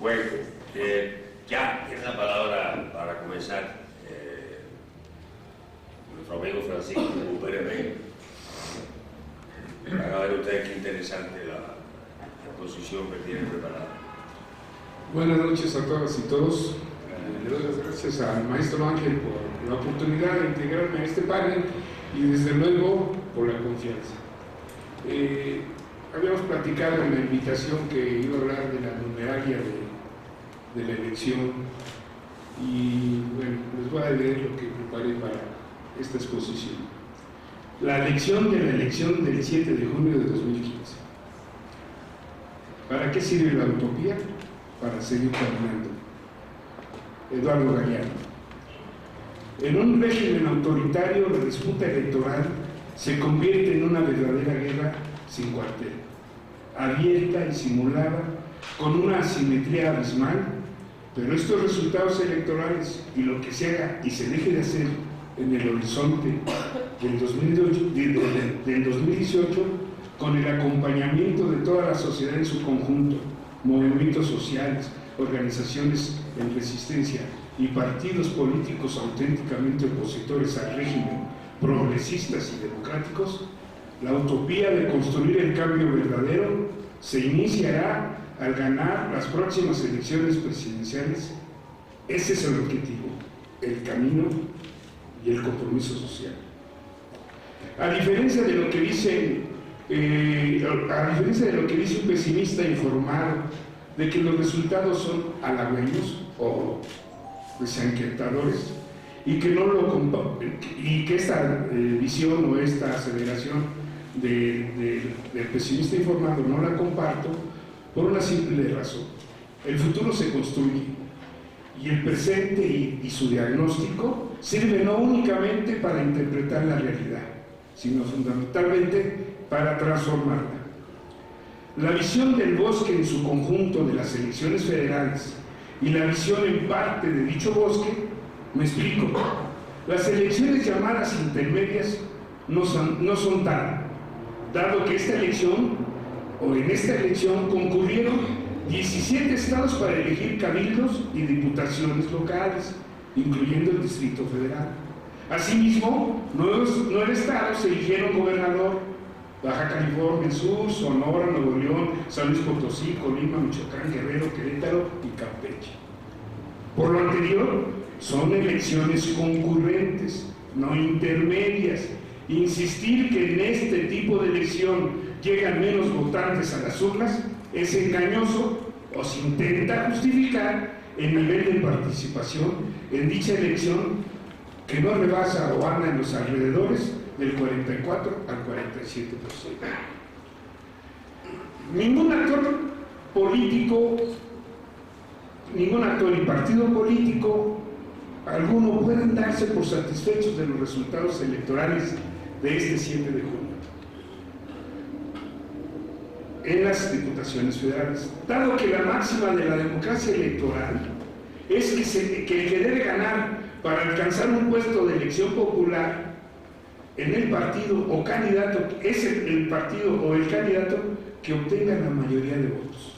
Bueno, ya tiene la palabra para comenzar nuestro amigo Francisco Pérez. Van a ver ustedes qué interesante la exposición que tienen preparada. Buenas noches a todas y todos. Le doy las gracias al maestro Ángel por la oportunidad de integrarme a este panel y desde luego por la confianza. Habíamos platicado en la invitación que iba a hablar de la numeralia de la elección y bueno, les voy a leer lo que preparé para esta exposición. La elección de la elección del 7 de junio de 2015. ¿Para qué sirve la utopía? Para seguir caminando. Eduardo Galeano. En un régimen autoritario, la disputa electoral se convierte en una verdadera guerra sin cuartel, abierta y simulada, con una asimetría abismal, pero estos resultados electorales y lo que se haga y se deje de hacer en el horizonte del 2018, con el acompañamiento de toda la sociedad en su conjunto, movimientos sociales, organizaciones en resistencia y partidos políticos auténticamente opositores al régimen, progresistas y democráticos, la utopía de construir el cambio verdadero se iniciará al ganar las próximas elecciones presidenciales. Ese es el objetivo, el camino y el compromiso social. A diferencia de lo que dice un pesimista informado de que los resultados son halagüeños o desenquietadores y que esta visión o esta aseveración del pesimista informado no la comparto por una simple razón. El futuro se construye y el presente y su diagnóstico sirve no únicamente para interpretar la realidad, sino fundamentalmente para transformarla. La visión del bosque en su conjunto de las elecciones federales y la visión en parte de dicho bosque, me explico. Las elecciones llamadas intermedias no son tal, dado que en esta elección concurrieron 17 estados para elegir cabildos y diputaciones locales, incluyendo el Distrito Federal. Asimismo, 9 estados eligieron gobernador: Baja California Sur, Sonora, Nuevo León, San Luis Potosí, Colima, Michoacán, Guerrero, Querétaro y Campeche. Por lo anterior, son elecciones concurrentes, no intermedias. Insistir que en este tipo de elección llegan menos votantes a las urnas es engañoso o se intenta justificar el nivel de participación en dicha elección que no rebasa o anda en los alrededores del 44 al 47%. Ningún actor político, ningún actor y partido político alguno pueden darse por satisfechos de los resultados electorales de este 7 de junio en las diputaciones federales, dado que la máxima de la democracia electoral es que el que debe ganar para alcanzar un puesto de elección popular en el partido o candidato, es el partido o el candidato que obtenga la mayoría de votos.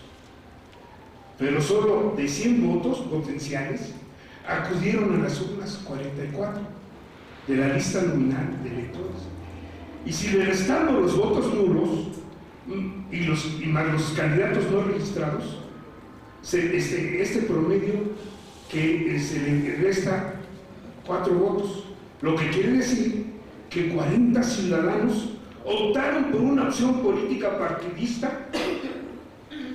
Pero solo de 100 votos potenciales acudieron a las urnas 44 de la lista nominal de electores. Y si le restamos los votos nulos y más los candidatos no registrados, este promedio que se le resta 4 votos, lo que quiere decir que 40 ciudadanos optaron por una opción política partidista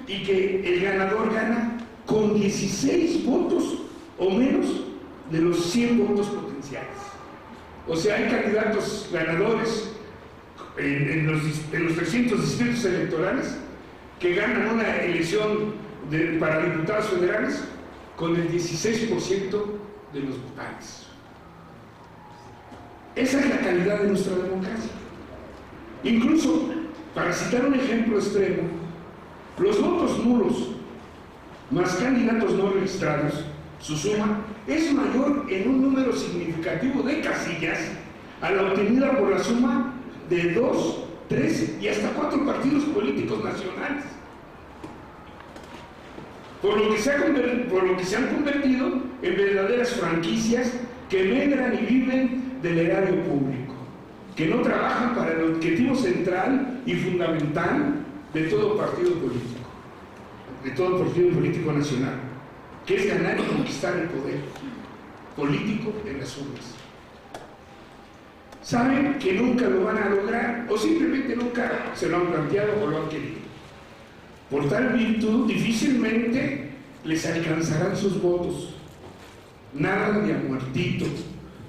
y que el ganador gana con 16 votos o menos de los 100 votos potenciales. O sea, hay candidatos ganadores en los 300 distritos electorales que ganan una elección para diputados federales con el 16% de los votantes. Esa es la calidad de nuestra democracia. Incluso, para citar un ejemplo extremo, los votos nulos más candidatos no registrados, su suma es mayor en un número significativo de casillas a la obtenida por la suma de 2, 3 y hasta 4 partidos políticos nacionales. por lo que se han convertido en verdaderas franquicias que medran y viven del erario público, que no trabajan para el objetivo central y fundamental de todo partido político nacional, que es ganar y conquistar el poder político en las urnas. Saben que nunca lo van a lograr, o simplemente nunca se lo han planteado o lo han querido. Por tal virtud, difícilmente les alcanzarán sus votos. Nada de a muertito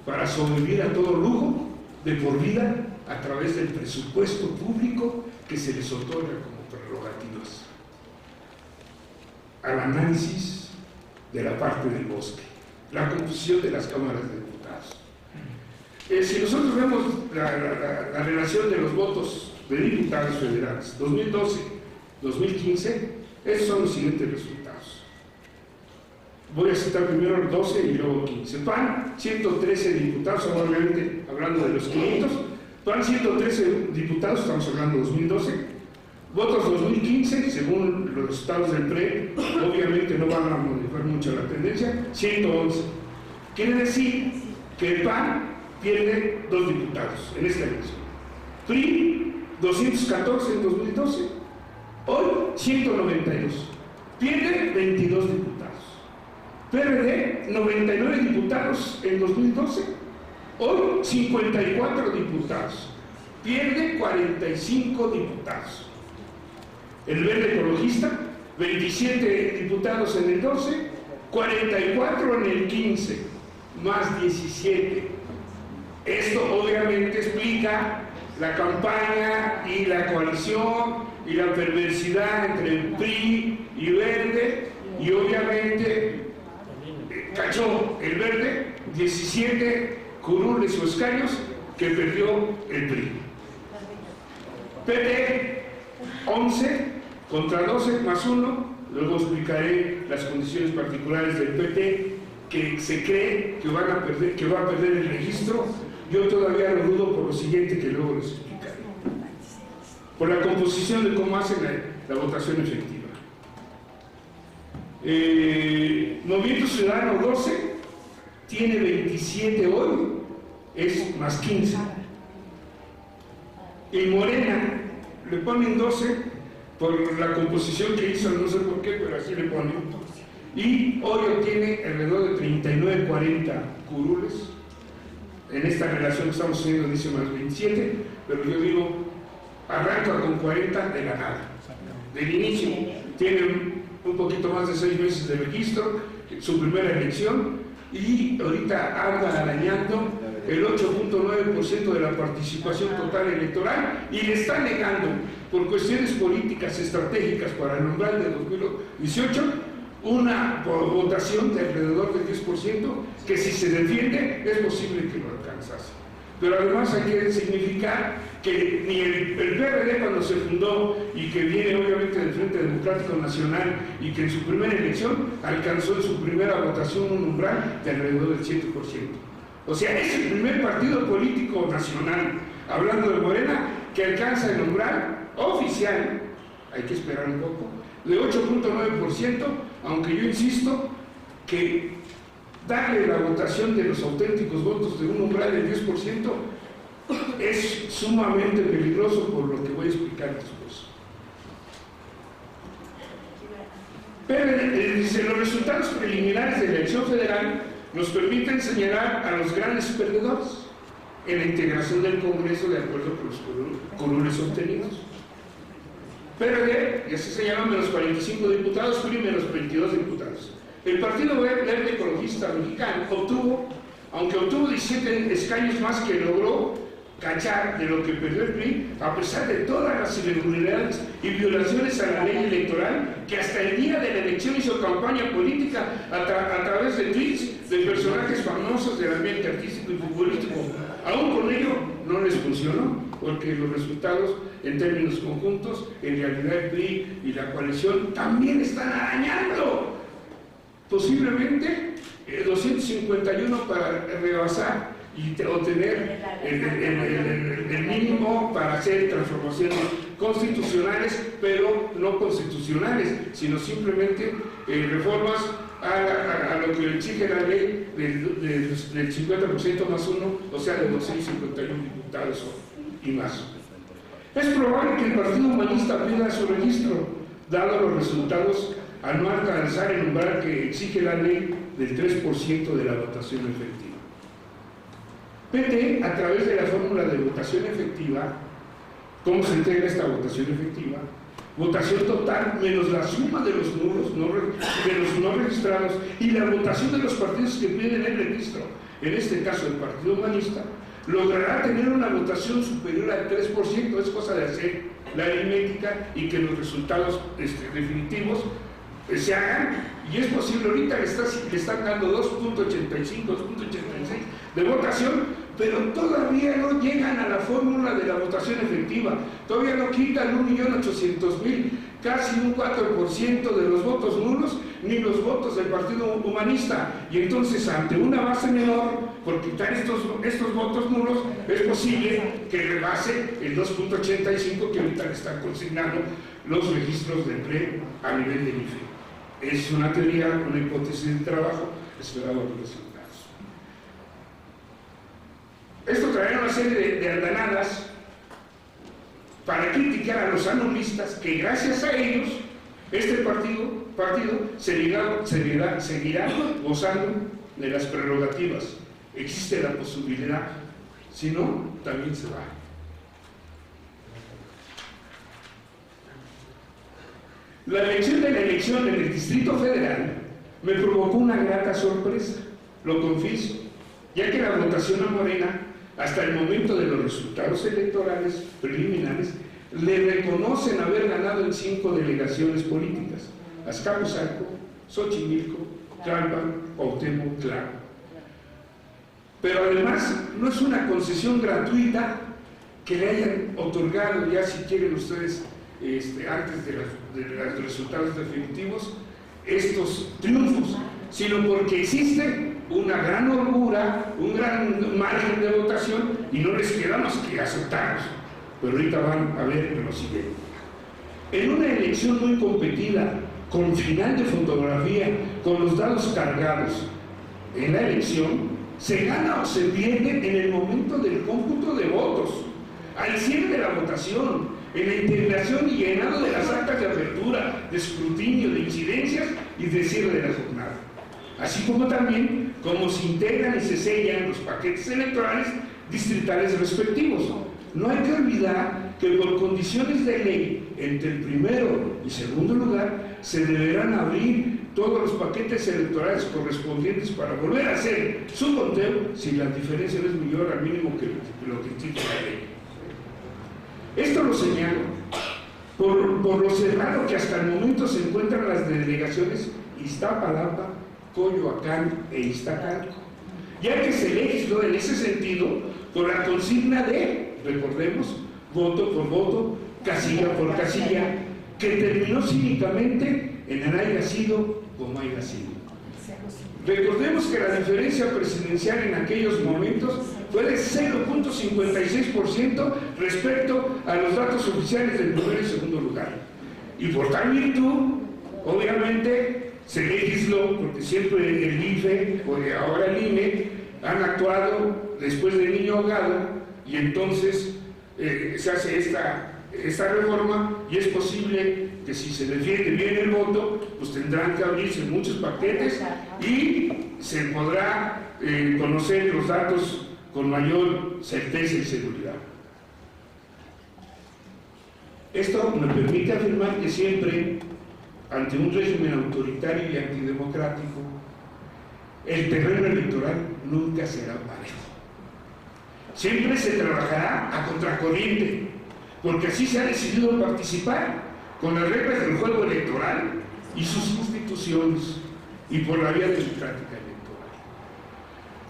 para sobrevivir a todo lujo de por vida a través del presupuesto público que se les otorga como prerrogativas. Al análisis de la parte del bosque, la composición de las cámaras de diputados. Si nosotros vemos la relación de los votos de diputados federales 2012-2015, esos son los siguientes resultados. Voy a citar primero el 12 y luego 15. PAN, 113 diputados, obviamente hablando de los 500. PAN, 113 diputados, estamos hablando de 2012. Votos 2015, según los resultados del PRE, obviamente no van a modificar mucho la tendencia, 111. Quiere decir que el PAN pierde 2 diputados en esta elección. PRI, 214 en 2012, hoy 192, pierde 22 diputados. PRD, 99 diputados en 2012, hoy 54 diputados, pierde 45 diputados. El Verde Ecologista, 27 diputados en el 12, 44 en el 15, más 17. Esto obviamente explica la campaña y la coalición y la perversidad entre el PRI y Verde, y obviamente cachó el Verde 17 curules o escaños que perdió el PRI. PT 11 contra 12 más 1, luego explicaré las condiciones particulares del PT que se cree que va a perder el registro. Yo todavía lo dudo por lo siguiente que luego les explicaré. Por la composición de cómo hacen la votación efectiva. Movimiento Ciudadano 12 tiene 27 hoy, es más 15. Y Morena le ponen 12 por la composición que hizo, no sé por qué, pero así le ponen. Y hoy obtiene alrededor de 39-40 curules. En esta relación que estamos haciendo dice más 27, pero yo digo, arranca con 40 de la nada. Del inicio, tiene un poquito más de 6 meses de registro, su primera elección, y ahorita anda arañando el 8.9% de la participación total electoral, y le está negando, por cuestiones políticas estratégicas para el umbral de 2018, una votación de alrededor del 10%, que si se defiende es posible que lo alcanzase. Pero además hay que significar que ni el PRD, cuando se fundó y que viene obviamente del Frente Democrático Nacional, y que en su primera elección alcanzó en su primera votación un umbral de alrededor del 7%. O sea, es el primer partido político nacional, hablando de Morena, que alcanza el umbral oficial, hay que esperar un poco, de 8.9%, aunque yo insisto que darle la votación de los auténticos votos de un umbral del 10% es sumamente peligroso, por lo que voy a explicar después. Pero dice, los resultados preliminares de la elección federal nos permiten señalar a los grandes perdedores en la integración del Congreso de acuerdo con los curules obtenidos. PRD, ya se señalan menos 45 diputados, PRI menos 22 diputados. El Partido Verde Ecologista Mexicano obtuvo, aunque obtuvo 17 escaños más que logró cachar de lo que perdió el PRI, a pesar de todas las irregularidades y violaciones a la ley electoral, que hasta el día de la elección hizo campaña política a través de tweets de personajes famosos del ambiente artístico y futbolístico. Aún con ello no les funcionó, porque los resultados en términos conjuntos, en realidad el PRI y la coalición también están arañando. Posiblemente 251 para rebasar y obtener el mínimo para hacer transformaciones constitucionales, pero no constitucionales, sino simplemente reformas a lo que exige la ley del 50% más uno, o sea, de 251 diputados y más. Es probable que el Partido Humanista pida su registro, dado los resultados al no alcanzar el umbral que exige la ley del 3% de la votación efectiva. PT, a través de la fórmula de votación efectiva, ¿cómo se integra esta votación efectiva? Votación total menos la suma de los nulos, de los no registrados, y la votación de los partidos que piden el registro, en este caso el Partido Humanista, logrará tener una votación superior al 3%, es cosa de hacer la aritmética y que los resultados definitivos se hagan, y es posible. Ahorita le están dando 2.85, 2.86 de votación, pero todavía no llegan a la fórmula de la votación efectiva, todavía no quitan 1.800.000, casi un 4% de los votos nulos, ni los votos del Partido Humanista, y entonces ante una base menor, por quitar estos votos nulos, es posible que rebase el 2.85 que ahorita le están consignando los registros de empleo a nivel del IFE. Es una teoría, una hipótesis de trabajo, esperado los resultados. Esto traerá una serie de andanadas para criticar a los anulistas, que gracias a ellos este partido seguirá gozando de las prerrogativas. Existe la posibilidad, si no, también se va. La elección de la elección en el Distrito Federal me provocó una grata sorpresa, lo confieso, ya que la votación a Morena, hasta el momento de los resultados electorales preliminares, le reconocen haber ganado en 5 delegaciones políticas: Azcapotzalco, Xochimilco, Tlalpan, Cuauhtémoc, Tlalpan. Pero además no es una concesión gratuita que le hayan otorgado, ya si quieren ustedes, antes de los resultados definitivos, estos triunfos, sino porque existe una gran holgura, un gran margen de votación, y no les queda más que aceptarlos. Pero ahorita van a ver lo siguiente. En una elección muy competida, con final de fotografía, con los dados cargados, en la elección se gana o se pierde en el momento del cómputo de votos, al cierre de la votación, en la integración y llenado de las actas de apertura, de escrutinio, de incidencias y de cierre de la jornada. Así como también cómo se integran y se sellan los paquetes electorales distritales respectivos. No hay que olvidar que por condiciones de ley, entre el primero y segundo lugar, se deberán abrir todos los paquetes electorales correspondientes para volver a hacer su conteo si la diferencia no es mayor al mínimo que lo que indica la ley. Esto lo señalo por lo cerrado que hasta el momento se encuentran las delegaciones Iztapalapa, Coyoacán e Iztacalco, ya que se legisló en ese sentido por la consigna de, recordemos, voto por voto, casilla por casilla, que terminó cínicamente en el haya sido como haya sido. Recordemos que la diferencia presidencial en aquellos momentos fue de 0.56% respecto a los datos oficiales del primer y segundo lugar. Y por tal virtud, obviamente, se legisló, porque siempre el IFE, o ahora el INE, han actuado después del niño ahogado, y entonces se hace esta reforma, y es posible que si se defiende bien el voto, pues tendrán que abrirse muchos paquetes y se podrá conocer los datos con mayor certeza y seguridad. Esto me permite afirmar que siempre, ante un régimen autoritario y antidemocrático, el terreno electoral nunca será parejo. Siempre se trabajará a contracorriente, porque así se ha decidido participar con las reglas del juego electoral y sus instituciones, y por la vía democrática electoral.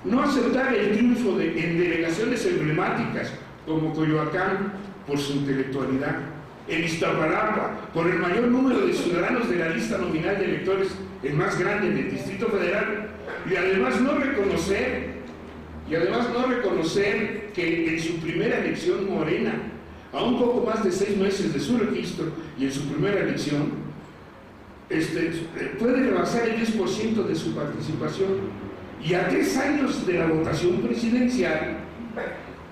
No aceptar el triunfo en delegaciones emblemáticas como Coyoacán por su intelectualidad, en Iztapalapa por el mayor número de ciudadanos de la lista nominal de electores, el más grande en el Distrito Federal, y además no reconocer que en su primera elección Morena a un poco más de 6 meses de su registro y en su primera elección, puede rebasar el 10% de su participación. Y a 3 años de la votación presidencial,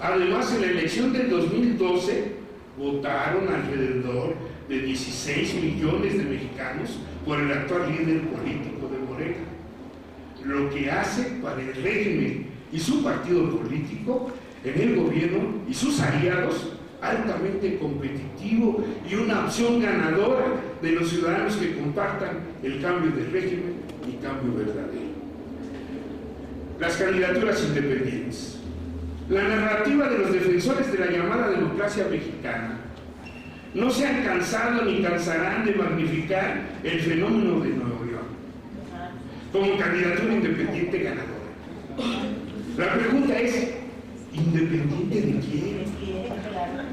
además en la elección del 2012, votaron alrededor de 16 millones de mexicanos por el actual líder político de Morena, lo que hace para el régimen y su partido político en el gobierno y sus aliados altamente competitivo y una opción ganadora de los ciudadanos que compartan el cambio de régimen y cambio verdadero. Las candidaturas independientes. La narrativa de los defensores de la llamada democracia mexicana no se han cansado ni cansarán de magnificar el fenómeno de Nuevo León como candidatura independiente ganadora. La pregunta es, ¿independiente de quién?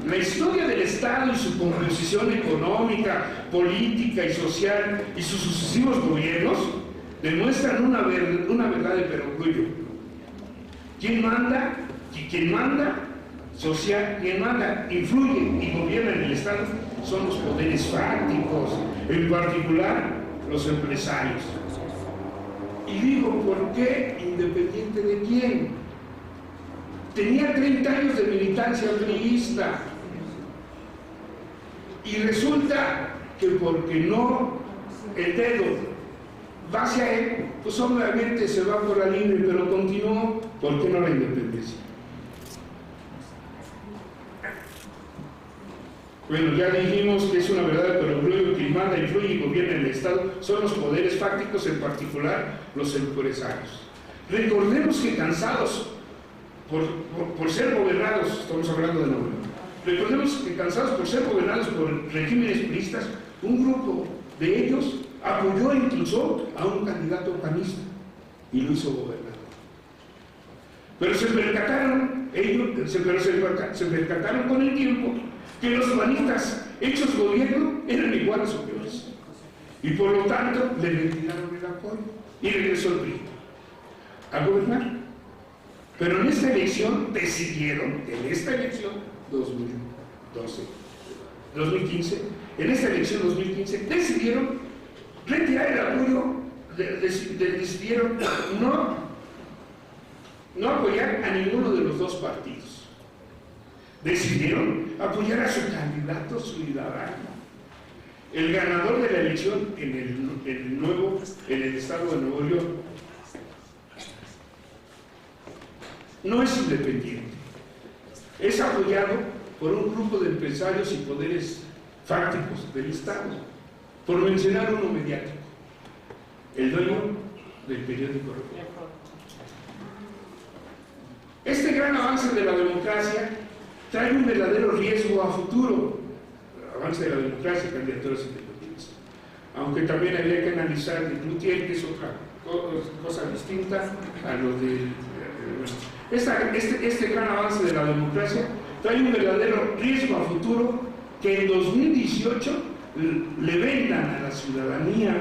La historia del Estado y su composición económica, política y social y sus sucesivos gobiernos demuestran una verdad de perogrullo. ¿Quién manda? Quien manda influye y gobierna en el Estado son los poderes fácticos, en particular los empresarios. Y digo, ¿por qué independiente de quién? Tenía 30 años de militancia priista y resulta que porque no el dedo va hacia él, pues obviamente se va por la libre, pero continuó. ¿Por qué no la independencia? Bueno, ya dijimos que es una verdad, pero luego quien manda, influye y gobierna en el Estado son los poderes fácticos, en particular los empresarios. Recordemos que cansados por ser gobernados, estamos hablando de Nuevo León, recordemos que cansados por ser gobernados por regímenes priistas, un grupo de ellos apoyó incluso a un candidato panista y lo hizo gobernador. Pero se percataron con el tiempo que los panistas hechos gobierno eran iguales o peores. Y por lo tanto le retiraron el apoyo y regresó el PRI a gobernar. Pero en esta elección decidieron, en esta elección 2015, decidieron retirar el apoyo, decidieron no apoyar a ninguno de los dos partidos. Decidieron apoyar a su candidato ciudadano, el ganador de la elección en el estado de Nuevo León. No es independiente, es apoyado por un grupo de empresarios y poderes fácticos del Estado, por mencionar uno mediático, el dueño del periódico Reforma. Este gran avance de la democracia trae un verdadero riesgo a futuro, el avance de la democracia y candidaturas independientes, aunque también habría que analizar de Cloutier, que es otra cosa distinta a lo de nuestro. Este gran avance de la democracia trae un verdadero riesgo a futuro que en 2018 le vendan a la ciudadanía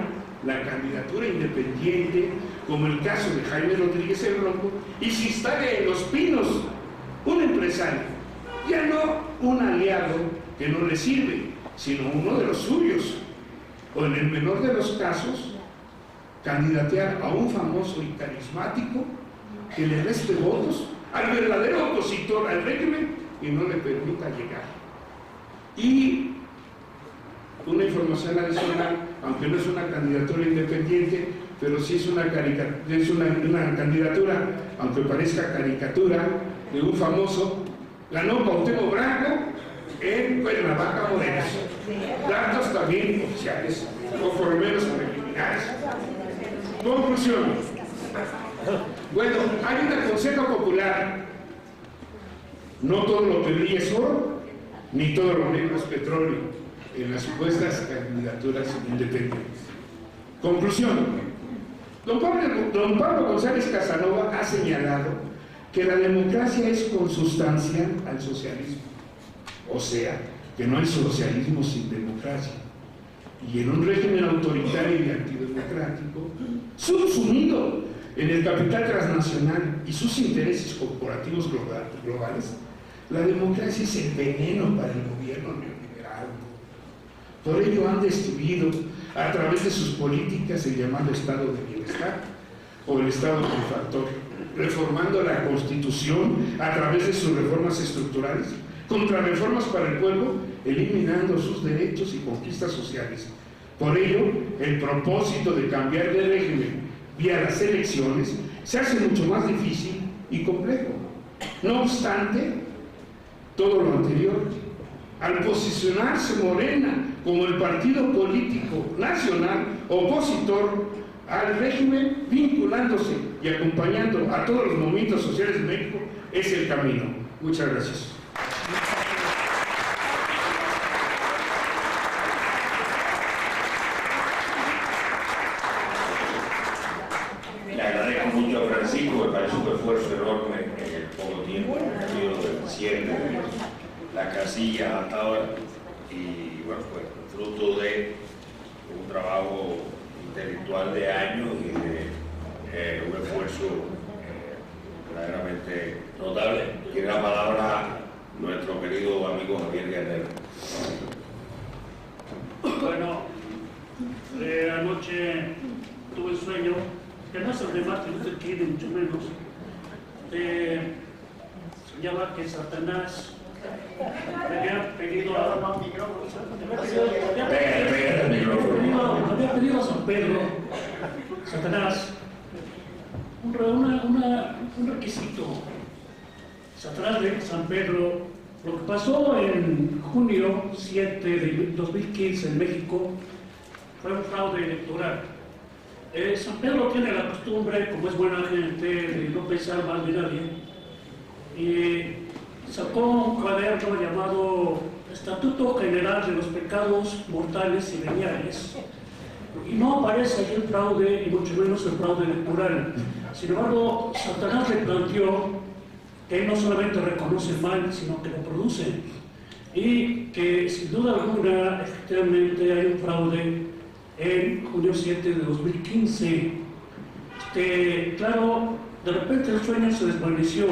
la candidatura independiente, como el caso de Jaime Rodríguez el Bronco, y se instale en Los Pinos un empresario, ya no un aliado que no le sirve, sino uno de los suyos, o en el menor de los casos, candidatear a un famoso y carismático que le reste votos al verdadero opositor al régimen y no le permita llegar. Y una información adicional, aunque no es una candidatura independiente, pero sí es una candidatura, aunque parezca caricatura, de un famoso, ganó Cuauhtémoc Blanco en Cuernavaca, Morelos. Datos también oficiales, o por lo menos preliminares. Conclusión. Bueno, hay un consejo popular. No todo lo que brilla es oro, ni todo lo negro es petróleo en las supuestas candidaturas independientes. Conclusión. Don Pablo González Casanova ha señalado que la democracia es consustancial al socialismo, o sea, que no hay socialismo sin democracia, y en un régimen autoritario y antidemocrático, subsumido en el capital transnacional y sus intereses corporativos globales, la democracia es el veneno para el gobierno. gobierno neoliberal. Por ello han destruido a través de sus políticas el llamado Estado de Bienestar o el Estado benefactor, reformando la Constitución a través de sus reformas estructurales, contrarreformas para el pueblo, eliminando sus derechos y conquistas sociales. Por ello, el propósito de cambiar de régimen vía las elecciones se hace mucho más difícil y complejo. No obstante, todo lo anterior, al posicionarse Morena como el partido político nacional opositor al régimen, vinculándose y acompañando a todos los movimientos sociales de México, es el camino. Muchas gracias. Le agradezco mucho a Francisco, me parece un esfuerzo enorme en el poco tiempo que ha habido del cierre de la casilla hasta ahora, y bueno, pues fruto de un trabajo intelectual de años y de un esfuerzo verdaderamente notable. Tiene la palabra nuestro querido amigo Javier Guerrero. Bueno, anoche tuve un sueño que no es el de Martin Luther King, ni mucho menos. Soñaba que Satanás me había pedido había pedido a San Pedro, Satanás, un requisito. Satanás de San Pedro, lo que pasó en junio 7 de 2015 en México fue un fraude electoral. San Pedro tiene la costumbre, como es buena gente, de no pensar mal de nadie, y sacó un cuaderno llamado Estatuto General de los Pecados Mortales y Veniales, y no aparece ahí el fraude, y mucho menos el fraude electoral. Sin embargo, Satanás le planteó que él no solamente reconoce el mal, sino que lo produce, y que sin duda alguna, efectivamente, hay un fraude en junio 7 de 2015. Claro, de repente el sueño se desvaneció,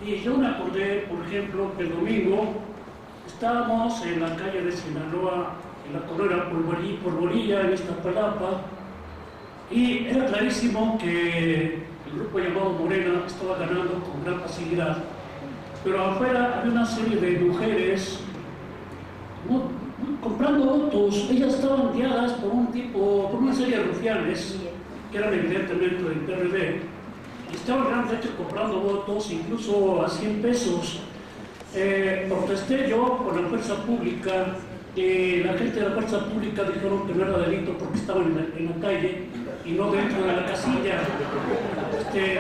y yo me acordé, por ejemplo, que el domingo estábamos en la calle de Sinaloa, en la colonia Polvorilla, en Iztapalapa, y era clarísimo que el grupo llamado Morena estaba ganando con gran facilidad, pero afuera había una serie de mujeres comprando votos. Ellas estaban guiadas por una serie de rufianes que eran evidentemente del PRD, y estaban realmente comprando votos, incluso a 100 pesos. Protesté yo por la fuerza pública, y la gente de la fuerza pública dijeron que no era delito porque estaban en la calle y no dentro de la casilla.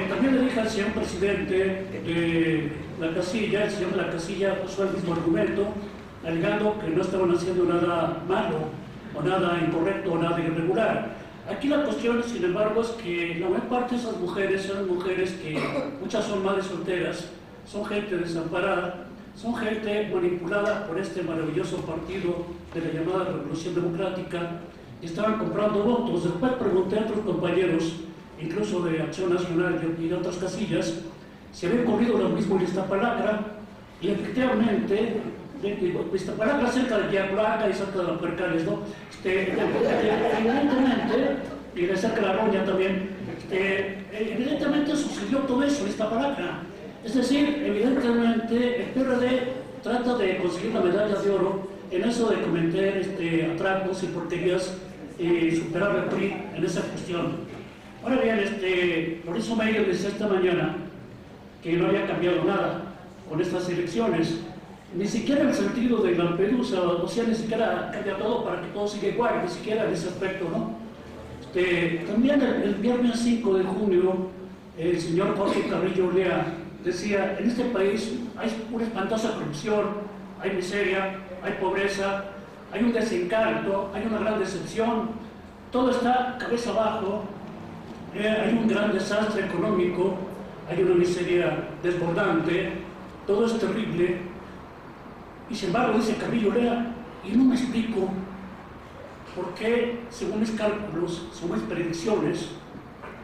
También le dije al señor presidente de la casilla, el señor de la casilla usó el mismo argumento, alegando que no estaban haciendo nada malo, o nada incorrecto, o nada irregular. Aquí la cuestión, sin embargo, es que la mayor parte de esas mujeres eran mujeres que, muchas son madres solteras, son gente desamparada, son gente manipulada por este maravilloso partido de la llamada Revolución Democrática, y estaban comprando votos. Después pregunté a otros compañeros, incluso de Acción Nacional y de otras casillas, si habían corrido lo mismo en Iztapalapa, y efectivamente, Iztapalapa cerca de Yaplaca y cerca de la Percales, ¿no? Evidentemente, y de cerca de la Roña también, evidentemente sucedió todo eso en Iztapalapa. Es decir, evidentemente el PRD trata de conseguir la medalla de oro en eso de cometer atracos y porquerías, superar al PRI en esa cuestión. Ahora bien, Lorenzo Meyer decía esta mañana que no había cambiado nada con estas elecciones, ni siquiera en el sentido de Lampedusa, o sea, ni siquiera cambia todo para que todo siga igual, ni siquiera en ese aspecto, ¿no? También el viernes 5 de junio, el señor Jorge Carrillo Lea decía: en este país hay una espantosa corrupción, hay miseria, hay pobreza, hay un desencanto, hay una gran decepción, todo está cabeza abajo, hay un gran desastre económico, hay una miseria desbordante, todo es terrible. Y sin embargo, dice Carrillo Lea, y no me explico por qué, según mis cálculos, según mis predicciones,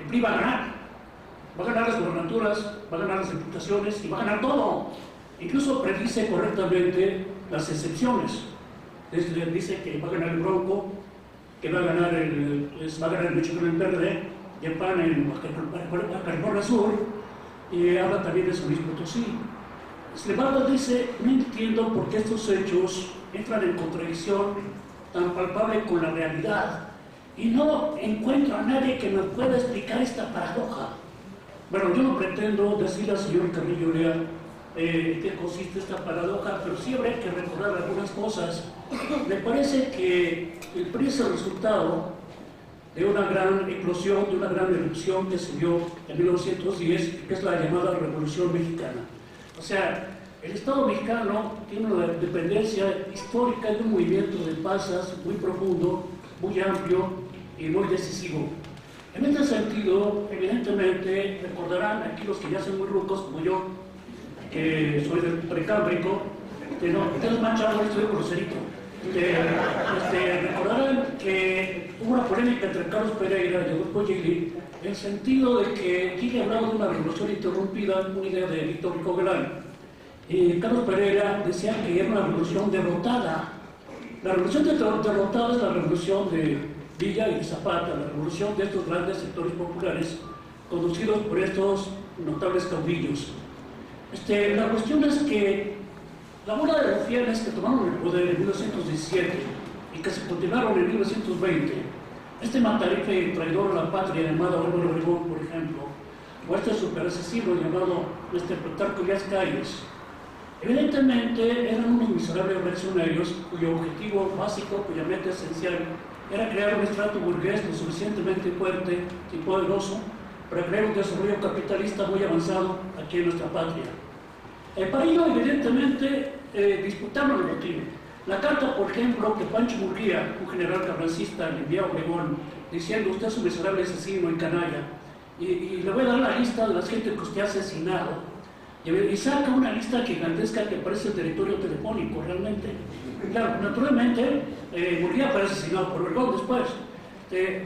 el PRI va a ganar. Va a ganar las gobernaturas, va a ganar las diputaciones y va a ganar todo. Incluso predice correctamente las excepciones. Dice que va a ganar el Bronco, que va a ganar el Michoacán el PRD, y el PAN en Baja California Sur, y habla también de San Luis Potosí. Sin embargo, dice, no entiendo por qué estos hechos entran en contradicción tan palpable con la realidad, y no encuentro a nadie que me pueda explicar esta paradoja. Bueno, yo no pretendo decirle al señor Carrillo Lea qué consiste esta paradoja, pero sí habría que recordar algunas cosas. Me parece que el PRI es el resultado de una gran eclosión, de una gran erupción que se dio en 1910, que es la llamada Revolución Mexicana. O sea, el Estado mexicano tiene una dependencia histórica de un movimiento de masas muy profundo, muy amplio y muy decisivo. En este sentido, evidentemente, recordarán aquí los que ya son muy rucos como yo, que soy del precámbrico, ustedes manchados, estoy groserito. Recordarán que hubo una polémica entre Carlos Pereira y Adolfo Gili, en el sentido de que Gili hablaba de una revolución interrumpida, una idea de Víctor Coguelán. Y Carlos Pereira decía que era una revolución derrotada. La revolución derrotada es la revolución de Villa y de Zapata, la revolución de estos grandes sectores populares conducidos por estos notables caudillos. La cuestión es que la bola de rufianes que tomaron el poder en 1917 y que se continuaron en 1920, este matarife y traidor a la patria llamado Álvaro Obregón, por ejemplo, o este superasesino llamado Plutarco Elías Calles, evidentemente eran unos miserables reaccionarios cuyo objetivo básico, cuya meta esencial, era crear un estrato burgués lo suficientemente fuerte y poderoso para crear un desarrollo capitalista muy avanzado aquí en nuestra patria. Para ello, evidentemente, disputaron el botín. La carta, por ejemplo, que Pancho Murguía, un general carrancista, le envió a Obregón, diciendo: usted es un miserable asesino y canalla, y le voy a dar la lista de las gente que usted ha asesinado. Y saca una lista gigantesca que parece el territorio telefónico, realmente. Claro, naturalmente, Murguía fue asesinado por Obregón después.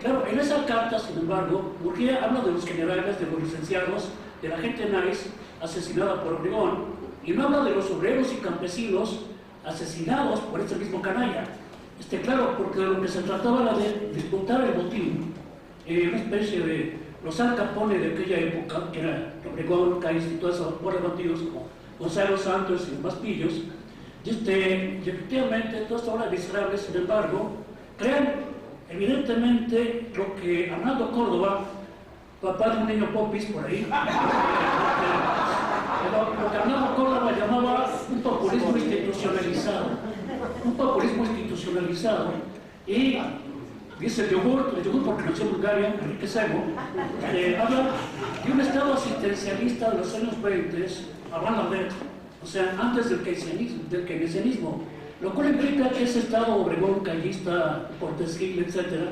Claro, en esa carta, sin embargo, Murguía habla de los generales, de los licenciados, de la gente nice asesinada por Obregón, y no habla de los obreros y campesinos asesinados por este mismo canalla. Claro, porque de lo que se trataba era de disputar el botín, una especie de los Al Capone de aquella época, que era Obregón, Calles y todos esos bandidos como Gonzalo Santos y demás pillos, y efectivamente toda esta obra miserable, sin embargo, crean evidentemente lo que Arnaldo Córdoba, papá de un niño popis por ahí, lo que Arnaldo Córdoba llamaba un populismo institucionalizado. Un populismo institucionalizado. Y dice el yogur porque nació en Bulgaria, Enrique Sego, habla de un estado asistencialista de los años 20, Avant la Lettre, o sea, antes del keynesianismo, lo cual implica que ese estado Obregón, callista, Cortés Gil, etc.,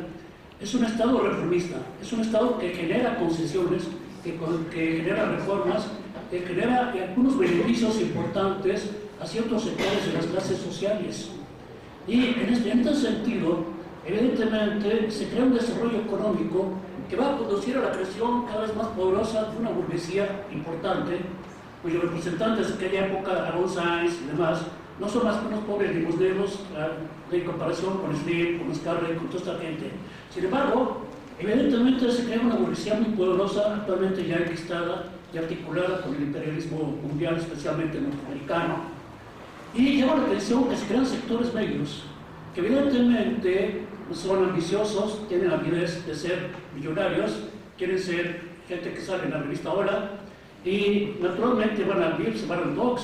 es un estado reformista, es un estado que genera concesiones, que genera reformas, que genera algunos beneficios importantes a ciertos sectores de las clases sociales. Y en este sentido, evidentemente, se crea un desarrollo económico que va a conducir a la creación cada vez más poderosa de una burguesía importante, cuyos representantes de aquella época, Aarón Sáenz y demás, no son más que unos pobres limosneros en comparación con Slim, con Scarlett, con toda esta gente. Sin embargo, evidentemente se crea una burguesía muy poderosa, actualmente ya enquistada y articulada con el imperialismo mundial, especialmente norteamericano. Y llama la atención que se crean sectores medios, que evidentemente son ambiciosos, tienen la avidez de ser millonarios, quieren ser gente que sale en la revista Hola, y naturalmente van al Vips, van al Vox,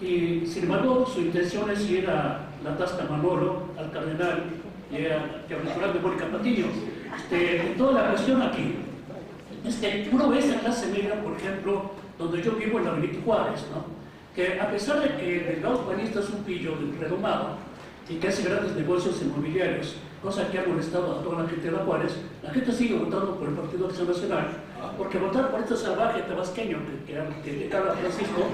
y sin embargo su intención es ir a la Tasca Manolo, al Cardenal y al restaurante de Mónica Patiño. Toda la cuestión aquí es que uno ve esta clase media, por ejemplo, donde yo vivo en la Benito Juárez, ¿no? Que a pesar de que el delegado panista es un pillo redomado y que hace grandes negocios inmobiliarios, cosa que ha molestado a toda la gente de la Juárez, la gente sigue votando por el Partido Acción Nacional, porque votar por este salvaje tabasqueño que Carlos Francisco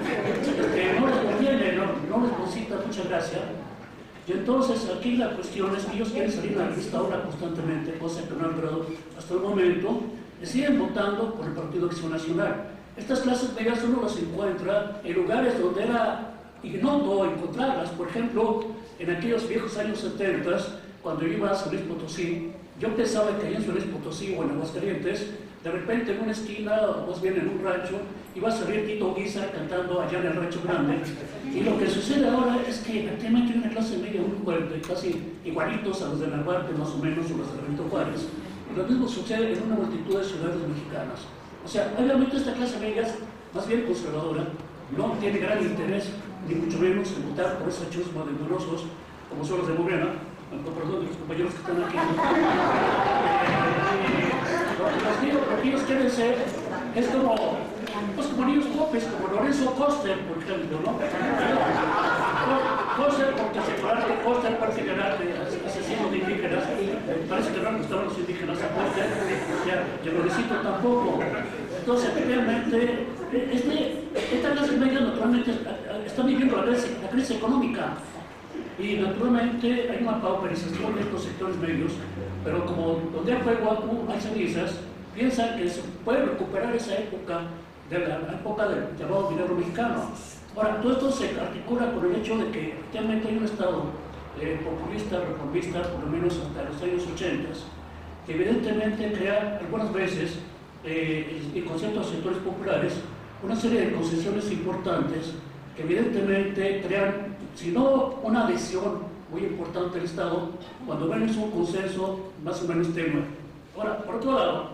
no les conviene, no les concita mucha gracia. Y entonces aquí la cuestión es que ellos quieren salir a la revista Ahora constantemente, cosa que no han logrado hasta el momento, y siguen votando por el Partido Acción Nacional. Estas clases medias uno las encuentra en lugares donde era y noto encontrarlas, por ejemplo, en aquellos viejos años 70, cuando yo iba a San Luis Potosí, yo pensaba que allá en San Luis Potosí o en Aguascalientes, de repente en una esquina, o más bien en un rancho, iba a salir Tito Guisa cantando allá en el Rancho Grande. Y lo que sucede ahora es que efectivamente hay una clase media muy fuerte, casi igualitos a los de Narvarte más o menos, o los de Benito Juárez. Y lo mismo sucede en una multitud de ciudades mexicanas. O sea, obviamente esta clase media es más bien conservadora, no tiene gran interés, ni mucho menos en votar por esos hechos malenturosos, como son los de Morena, perdón, de los compañeros que están aquí. Lo que ellos quieren ser es como, pues como niños popes, como Lorenzo Koster, por ejemplo, ¿no? Koster, porque asegurarle Koster parece ganar asesino de indígenas, parece que no le gustaban los indígenas a Koster, ya Lorencito tampoco. Entonces, efectivamente, esta clase media naturalmente está viviendo la crisis económica. Y naturalmente hay una pauperización de estos sectores medios, pero como donde hay fuego hay cenizas, piensan que se puede recuperar esa época de la época del llamado minero mexicano. Ahora, todo esto se articula con el hecho de que efectivamente hay un Estado populista, reformista, por lo menos hasta los años 80, que evidentemente crea algunas veces, en concepto de sectores populares, una serie de concesiones importantes que evidentemente crean, si no una adhesión muy importante al Estado, cuando menos un consenso más o menos tenue. Ahora, por otro lado,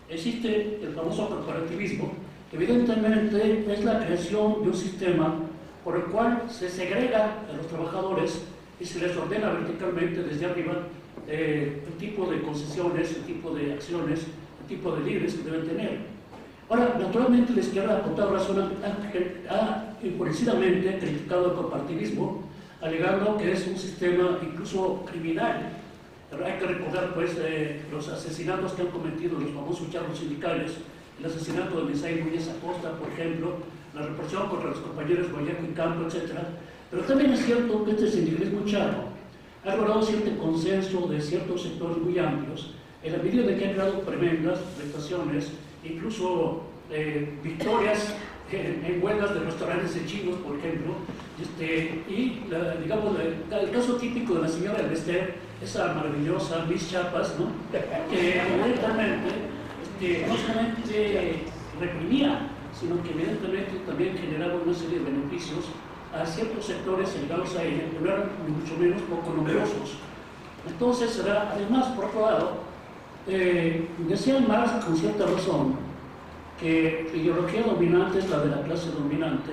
existe el famoso corporativismo, que evidentemente es la creación de un sistema por el cual se segrega a los trabajadores y se les ordena verticalmente desde arriba el tipo de concesiones, el tipo de acciones, el tipo de líderes que deben tener. Ahora, naturalmente la izquierda, por tal razón, ha enfurecidamente criticado el corporativismo, alegando que es un sistema incluso criminal. Pero hay que recordar pues, los asesinatos que han cometido los famosos charros sindicales, el asesinato de Misael Núñez Acosta, por ejemplo, la represión contra los compañeros Guayaco y Campo, etc. Pero también es cierto que este sindicalismo charro ha logrado cierto consenso de ciertos sectores muy amplios, en la medida de que han creado tremendas prestaciones, incluso victorias en huelgas de restaurantes de chinos, por ejemplo, y digamos, el caso típico de la señora Elvester, esa maravillosa Miss Chiapas, ¿no? Que evidentemente no solamente reprimía, sino que evidentemente también generaba una serie de beneficios a ciertos sectores allegados a ella, que no eran ni mucho menos poco numerosos. Entonces, además, por otro lado, decían Marx con cierta razón que la ideología dominante es la de la clase dominante.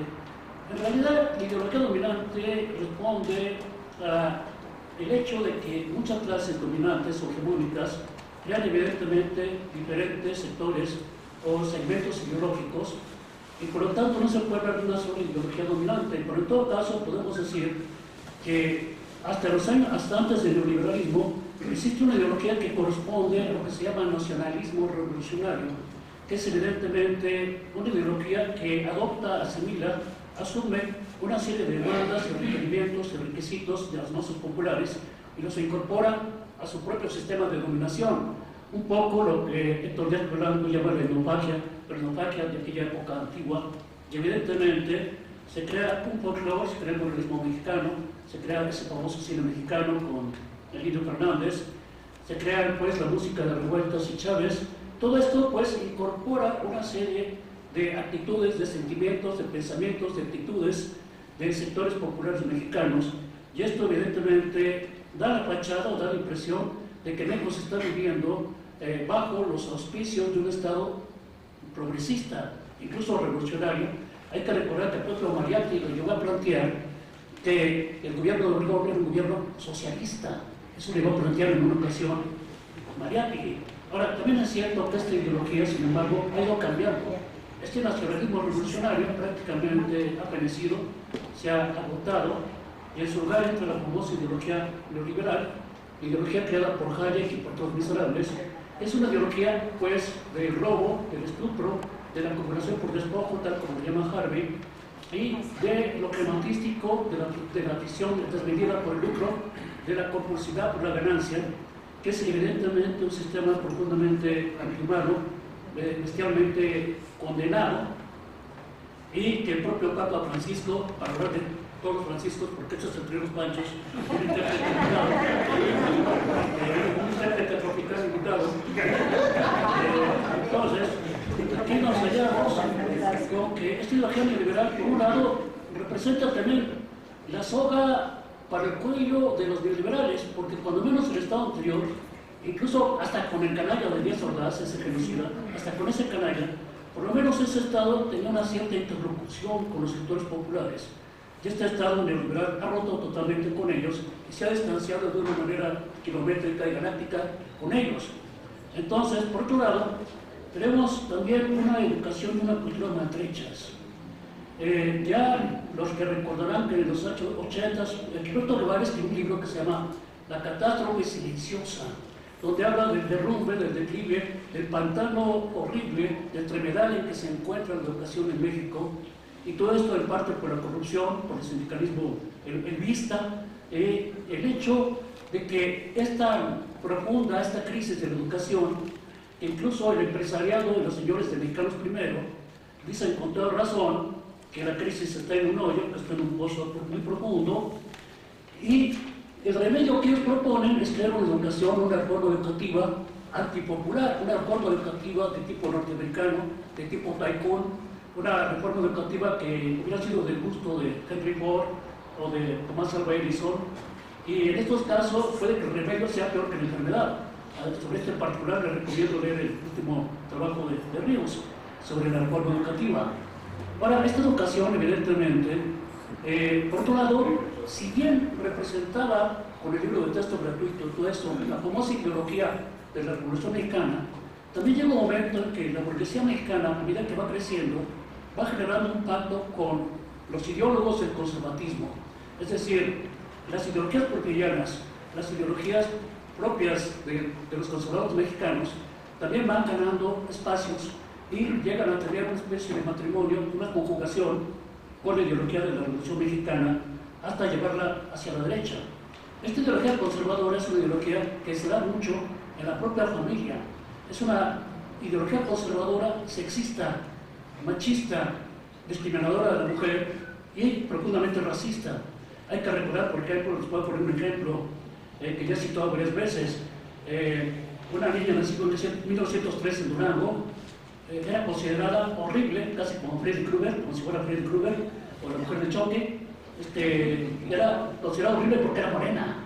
En realidad, la ideología dominante responde al hecho de que muchas clases dominantes o hegemónicas crean evidentemente diferentes sectores o segmentos ideológicos y por lo tanto no se puede hablar de una sola ideología dominante, pero en todo caso podemos decir que hasta antes del neoliberalismo existe una ideología que corresponde a lo que se llama nacionalismo revolucionario, que es evidentemente una ideología que adopta, asimila, asume una serie de demandas y requerimientos y requisitos de las masas populares y los incorpora a su propio sistema de dominación. Un poco lo que Héctor Díaz Blanco llama la etnofagia de aquella época antigua, y evidentemente se crea un folclore, se crea el modernismo mexicano, se crea ese famoso cine mexicano con Elídio Fernández, se crea pues la música de Revueltas y Chávez. Todo esto pues incorpora una serie de actitudes, de sentimientos, de pensamientos, de actitudes de sectores populares mexicanos, y esto evidentemente da la fachada o da la impresión de que México se está viviendo bajo los auspicios de un Estado progresista, incluso revolucionario. Hay que recordar que el propio Mariatti lo llegó a plantear que el gobierno de Obregón era un gobierno socialista. Eso lo llegó a plantear en una ocasión Mariatti. Ahora, también es cierto que esta ideología, sin embargo, ha ido cambiando. Este nacionalismo revolucionario prácticamente ha fenecido, se ha agotado, y en su lugar entra la famosa ideología neoliberal, ideología creada por Hayek y por todos los miserables. Es una ideología, pues, del robo, del estupro, de la acumulación por despojo, tal como lo llama Harvey, y de lo crematístico, de la visión desmedida por el lucro, de la compulsividad por la ganancia, que es evidentemente un sistema profundamente antihumanos, bestialmente condenado, y que el propio Papa Francisco, a la hora de todos los franciscos, porque estos entre los panchos, un intérprete tropical invitado. Entonces, aquí nos hallamos con que esta ideología neoliberal, por un lado, representa también la soga para el cuello de los neoliberales, porque cuando menos el Estado anterior, incluso hasta con el canalla de Díaz Ordaz, ese genocida, hasta con ese canalla, por lo menos ese Estado tenía una cierta interlocución con los sectores populares. Y este Estado neoliberal ha roto totalmente con ellos y se ha distanciado de una manera kilométrica y galáctica con ellos. Entonces, por otro lado, tenemos también una educación y una cultura maltrechas. Ya los que recordarán que en los 80s, Gilberto Olivares tiene un libro que se llama La catástrofe silenciosa, donde habla del derrumbe, del declive, del pantano horrible, del tremedal en que se encuentra la educación en México, y todo esto en parte por la corrupción, por el sindicalismo elvista, el hecho de que esta profunda, esta crisis de la educación, incluso el empresariado y los señores de Mexicanos Primero dicen con toda razón que la crisis está en un hoyo, que está en un pozo muy profundo, y el remedio que ellos proponen es crear una educación, una reforma educativa antipopular, una reforma educativa de tipo norteamericano, de tipo tycoon, una reforma educativa que hubiera sido del gusto de Henry Ford o de Thomas Alva Edison, y en estos casos puede que el remedio sea peor que la enfermedad. Sobre este en particular les recomiendo leer el último trabajo de Ríos sobre la reforma educativa. Ahora, esta educación, evidentemente, por otro lado, si bien representaba con el libro de texto gratuito todo esto, la famosa ideología de la Revolución Mexicana, también llega un momento en que la burguesía mexicana, a medida que va creciendo, va generando un pacto con los ideólogos del conservatismo. Es decir, las ideologías porfirianas, las ideologías propias de los conservadores mexicanos, también van ganando espacios y llegan a tener una especie de matrimonio, una conjugación con la ideología de la Revolución Mexicana hasta llevarla hacia la derecha. Esta ideología conservadora es una ideología que se da mucho en la propia familia. Es una ideología conservadora, sexista, machista, discriminadora de la mujer y profundamente racista. Hay que recordar, por ejemplo, les puedo poner un ejemplo que ya he citado varias veces. Una niña nacida en 1903 en Durango era considerada horrible, casi como Freddy Krueger, como si fuera Freddy Krueger, o la mujer de Choque. Era considerada horrible porque era morena.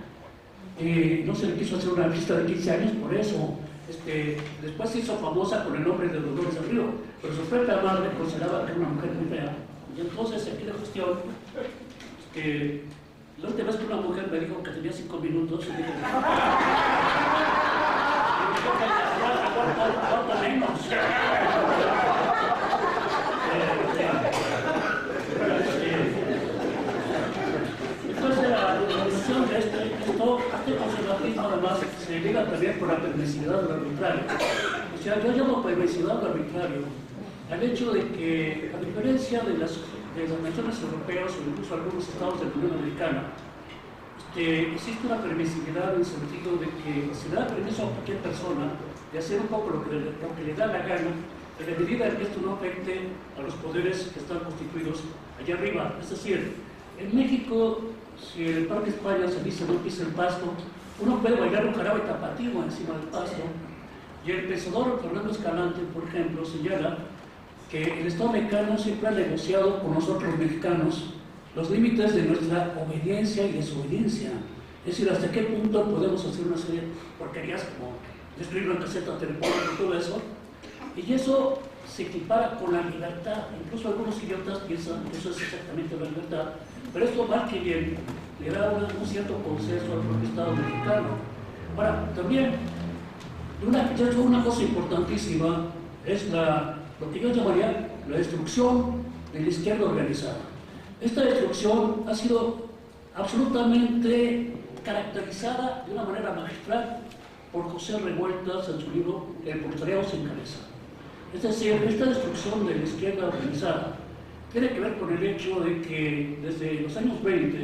No se le quiso hacer una fiesta de 15 años por eso. Después se hizo famosa con el nombre de Dolores del Río, pero su propia madre consideraba que era una mujer muy fea. Y entonces aquí la cuestión, la última vez que una mujer me dijo que tenía 5 minutos, y dije, aguanta menos. Entonces la evolución de este conservatismo además se liga también por la permisividad del arbitrario. O sea, yo llamo permisividad del arbitrario al hecho de que, a diferencia de las naciones europeas o incluso algunos estados de la Unión Americana, existe una permisividad en el sentido de que se le da permiso a cualquier persona de hacer un poco lo que le da la gana, en la medida en que esto no afecte a los poderes que están constituidos allá arriba. Es decir, en México, si en el Parque España se dice no pisa el pasto, uno puede bailar un jarabe tapatío encima del pasto. Y el pensador Fernando Escalante, por ejemplo, señala que el Estado mexicano siempre ha negociado con nosotros mexicanos los límites de nuestra obediencia y desobediencia. Es decir, hasta qué punto podemos hacer una serie de porquerías como destruir una caseta telefónica y todo eso. Y eso se equipara con la libertad. Incluso algunos idiotas piensan que eso es exactamente la libertad. Pero esto, mal que bien, le da un cierto consenso al propio Estado mexicano. Ahora, también, una cosa importantísima es lo que yo llamaría la destrucción de la izquierda organizada. Esta destrucción ha sido absolutamente caracterizada de una manera magistral por José Revueltas en su libro El proletariado sin cabeza. Es decir, esta destrucción de la izquierda organizada tiene que ver con el hecho de que desde los años 20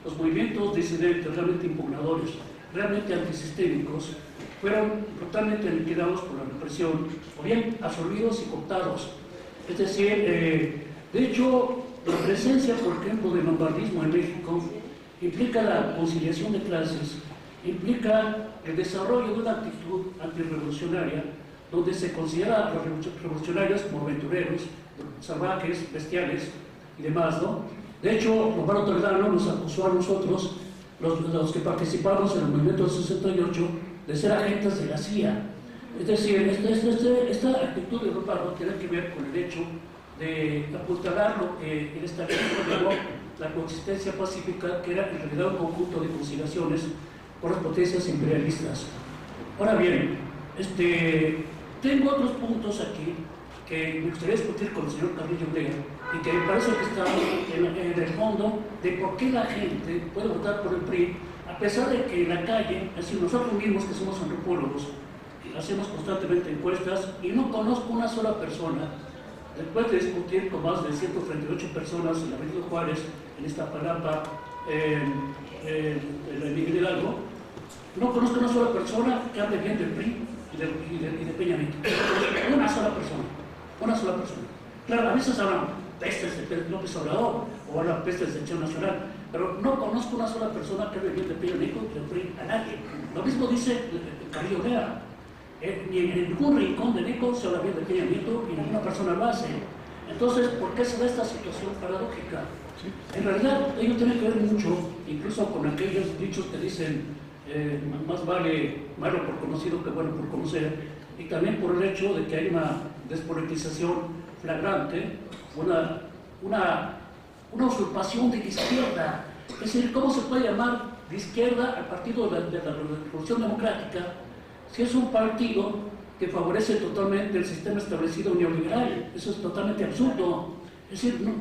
los movimientos disidentes realmente impugnadores, realmente antisistémicos, fueron brutalmente liquidados por la represión, o bien absorbidos y cooptados. Es decir, de hecho, La presencia, por ejemplo, del lombardismo en México implica la conciliación de clases, implica el desarrollo de una actitud antirrevolucionaria donde se considera a los revolucionarios como aventureros, salvajes, bestiales y demás, ¿no? De hecho, Lombardo Toledano nos acusó a nosotros, los que participamos en el movimiento del 68, de ser agentes de la CIA. Es decir, esta actitud de Lombardo tiene que ver con el hecho de apuntalar lo que en esta guerra llamó la coexistencia pacífica, que era en realidad un conjunto de conciliaciones por las potencias imperialistas. Ahora bien, tengo otros puntos aquí que me gustaría discutir con el señor Carrillo Lea y que me parece que están en el fondo de por qué la gente puede votar por el PRI, a pesar de que en la calle, es decir, nosotros mismos que somos antropólogos, hacemos constantemente encuestas y no conozco una sola persona, después de discutir con más de 138 personas en la Avenida Juárez, en Iztapalapa, en Miguel Hidalgo, no conozco una sola persona que hable bien del PRI y de Peña Nieto. Una sola persona. Una sola persona. Claro, a veces hablan pestes de Pedro López Obrador o hablan pestes de Acción Nacional, pero no conozco una sola persona que hable bien de Peña Nieto y del PRI a nadie. Lo mismo dice Carrillo Lea. Ni en ningún rincón de Neco se habla bien de Peña Nieto y ninguna persona lo hace. Entonces, ¿por qué se da esta situación paradójica? En realidad, ello tiene que ver mucho, incluso con aquellos dichos que dicen más vale malo por conocido que bueno por conocer, y también por el hecho de que hay una despolitización flagrante, una usurpación de la izquierda. Es decir, ¿cómo se puede llamar de izquierda al partido de la Revolución Democrática si es un partido que favorece totalmente el sistema establecido neoliberal? Eso es totalmente absurdo. Es decir, no,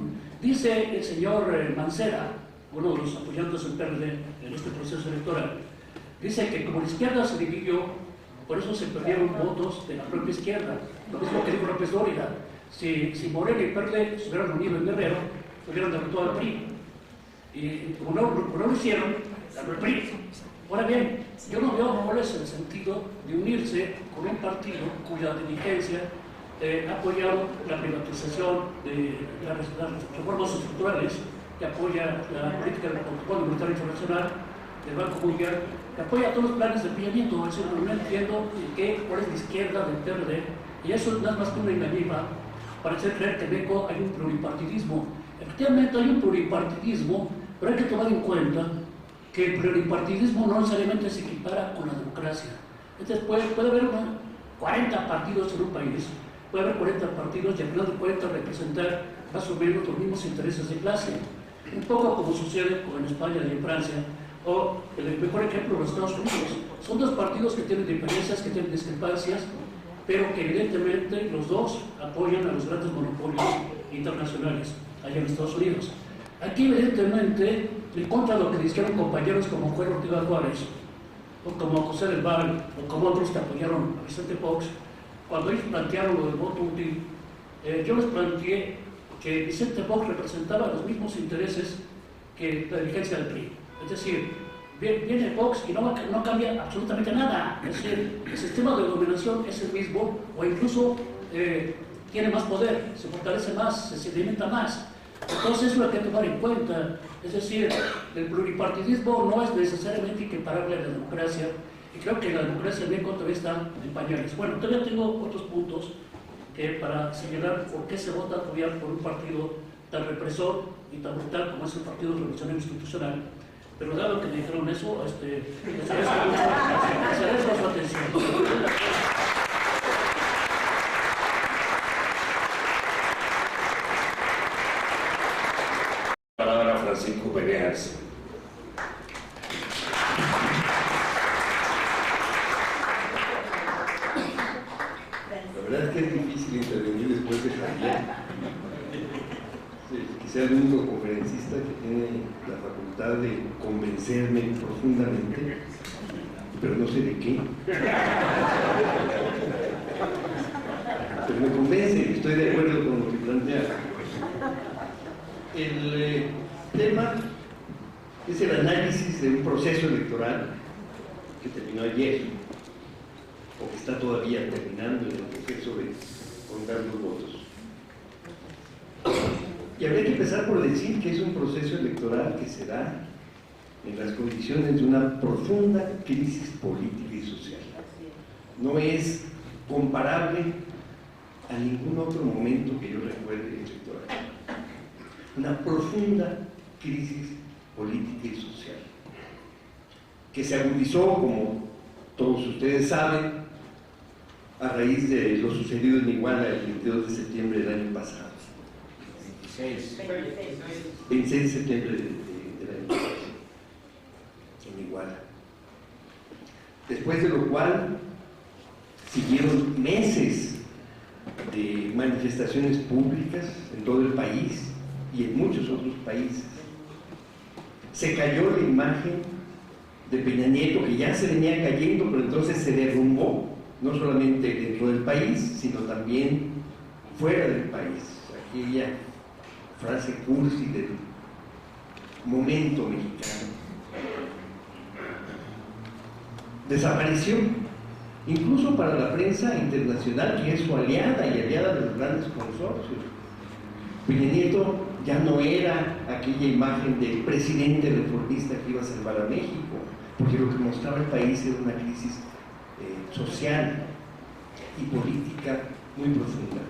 dice el señor Mancera, uno de los apoyantes del PRD en este proceso electoral, dice que como la izquierda se dividió, por eso se perdieron votos de la propia izquierda. Lo mismo que dijo López Dóriga. Si Morena y PRD se hubieran unido en Guerrero, hubieran derrotado al PRI. Y como no lo hicieron, ganó el PRI. Ahora bien, yo no veo cuál es el sentido de unirse con un partido cuya dirigencia ha apoyado la privatización de las reformas estructurales, que apoya la política del Protocolo Monetario Internacional, del Banco Mundial, que apoya todos los planes de Peña Nieto. Es decir, no entiendo cuál es la izquierda del PRD, y eso no es más que una engañifa para hacer creer que en México hay un pluripartidismo. Efectivamente hay un pluripartidismo, pero hay que tomar en cuenta que el pluripartidismo no necesariamente se equipara con la democracia. Entonces puede haber 40 partidos en un país, puede haber 40 partidos y al final de cuentas representar más o menos los mismos intereses de clase. Un poco como sucede en España y en Francia, o el mejor ejemplo los Estados Unidos. Son dos partidos que tienen diferencias, que tienen discrepancias, pero que evidentemente los dos apoyan a los grandes monopolios internacionales allá en Estados Unidos. Aquí evidentemente, en contra de lo que dijeron compañeros como Juan Ortega Juárez, o como José del Val, o como otros que apoyaron a Vicente Fox, cuando ellos plantearon lo del voto útil, yo les planteé que Vicente Fox representaba los mismos intereses que la dirigencia del PRI. Es decir, viene Fox y no cambia absolutamente nada. Es decir, el sistema de dominación es el mismo, o incluso tiene más poder, se fortalece más, se sedimenta más. Entonces eso hay que tomar en cuenta. Es decir, el pluripartidismo no es necesariamente equiparable a la democracia, y creo que la democracia en México todavía está en pañales. Bueno, todavía tengo otros puntos para señalar por qué se vota todavía por un partido tan represor y tan brutal como es el Partido Revolucionario Institucional. Pero dado que me dijeron eso, les agradezco su atención. Palabra Francisco Venegas. La verdad es que es difícil intervenir después de Javier. Quizá el único conferencista que tiene la facultad de convencerme profundamente, pero no sé de qué. Pero me convence, estoy de acuerdo con lo que plantea. El tema es el análisis de un proceso electoral que terminó ayer, o que está todavía terminando en el proceso de contar los votos. Y habría que empezar por decir que es un proceso electoral que se da en las condiciones de una profunda crisis política y social. No es comparable a ningún otro momento que yo recuerde electoral. Una profunda crisis política y social, que se agudizó, como todos ustedes saben, a raíz de lo sucedido en Iguala el 22 de septiembre del año pasado. 26 de septiembre del año pasado, en Iguala. Después de lo cual siguieron meses de manifestaciones públicas en todo el país y en muchos otros países. Se cayó la imagen de Peña Nieto, que ya se venía cayendo, pero entonces se derrumbó, no solamente dentro del país, sino también fuera del país. Aquella frase cursi del momento mexicano desapareció, incluso para la prensa internacional, que es su aliada y aliada de los grandes consorcios. Peña Nieto ya no era aquella imagen del presidente reformista que iba a salvar a México, porque lo que mostraba el país era una crisis social y política muy profunda,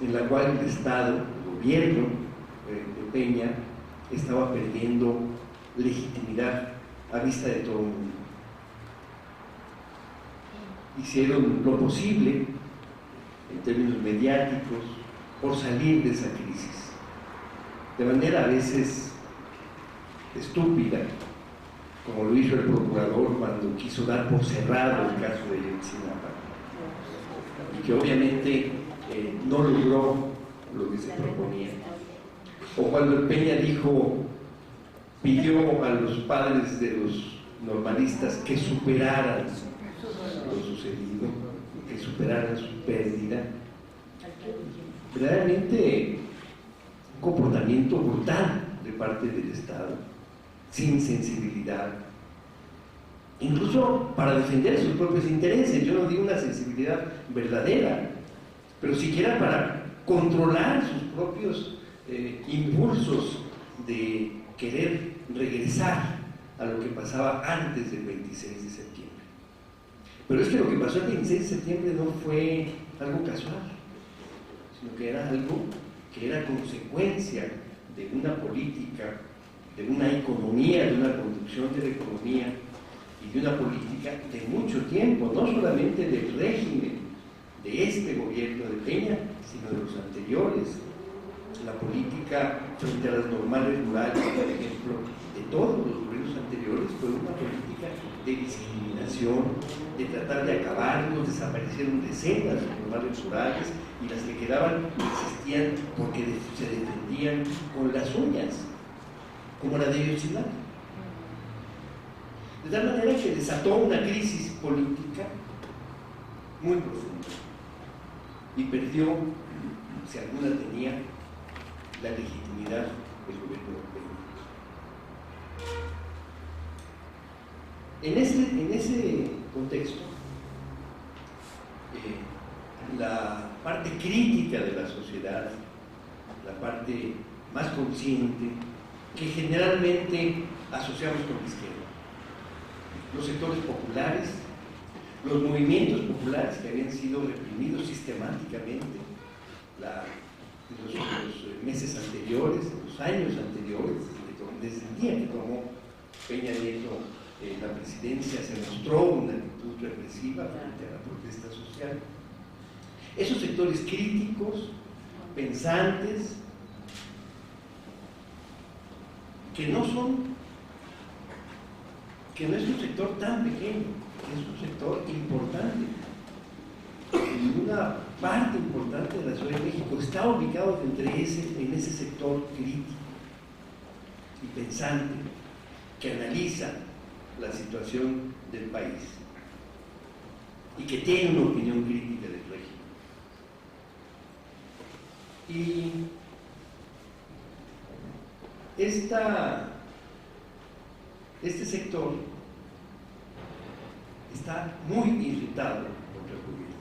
en la cual el Estado, el gobierno de Peña, estaba perdiendo legitimidad a vista de todo el mundo. Hicieron lo posible, en términos mediáticos, por salir de esa crisis, de manera a veces estúpida, como lo hizo el procurador cuando quiso dar por cerrado el caso de Ayotzinapa, y que obviamente no logró lo que se proponía. O cuando el Peña pidió a los padres de los normalistas que superaran lo sucedido, que superaran su pérdida. Verdaderamente un comportamiento brutal de parte del Estado, sin sensibilidad, incluso para defender sus propios intereses. Yo no digo una sensibilidad verdadera, pero siquiera para controlar sus propios impulsos de querer regresar a lo que pasaba antes del 26 de septiembre. Pero es que lo que pasó el 26 de septiembre no fue algo casual, sino que era algo que era consecuencia de una política, de una economía, de una conducción de la economía y de una política de mucho tiempo, no solamente del régimen de este gobierno de Peña, sino de los anteriores. La política frente a las normales rurales, por ejemplo, de todos los gobiernos anteriores, fue una política de discriminación, de tratar de acabarlos. Desaparecieron decenas de normales rurales y las que quedaban existían porque se defendían con las uñas, como la de Ayotzinapa. De tal manera que desató una crisis política muy profunda y perdió, si alguna tenía, la legitimidad del gobierno de Peña. En ese contexto, la parte crítica de la sociedad, la parte más consciente, que generalmente asociamos con la izquierda, los sectores populares, los movimientos populares que habían sido reprimidos sistemáticamente en los meses anteriores, en los años anteriores, desde el día que tomó Peña Nieto la presidencia, se mostró una actitud represiva frente a la protesta social. Esos sectores críticos, pensantes, que no es un sector tan pequeño, es un sector importante. Y una parte importante de la Ciudad de México está ubicado en ese sector crítico y pensante que analiza la situación del país y que tiene una opinión crítica del régimen. Y este sector está muy irritado contra el gobierno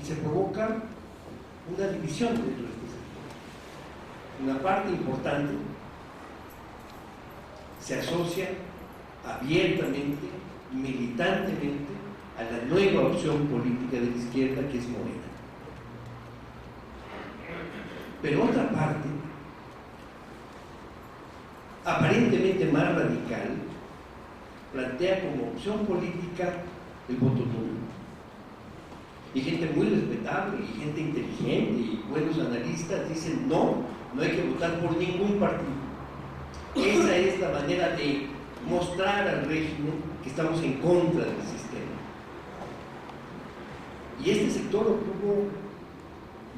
y se provoca una división dentro de este sector. Una parte importante se asocia abiertamente, militantemente, a la nueva opción política de la izquierda, que es Morena. Pero otra parte, aparentemente más radical, plantea como opción política el voto nulo. Y gente muy respetable, y gente inteligente, y buenos analistas dicen no hay que votar por ningún partido. Esa es la manera de mostrar al régimen que estamos en contra del sistema. Y este sector obtuvo,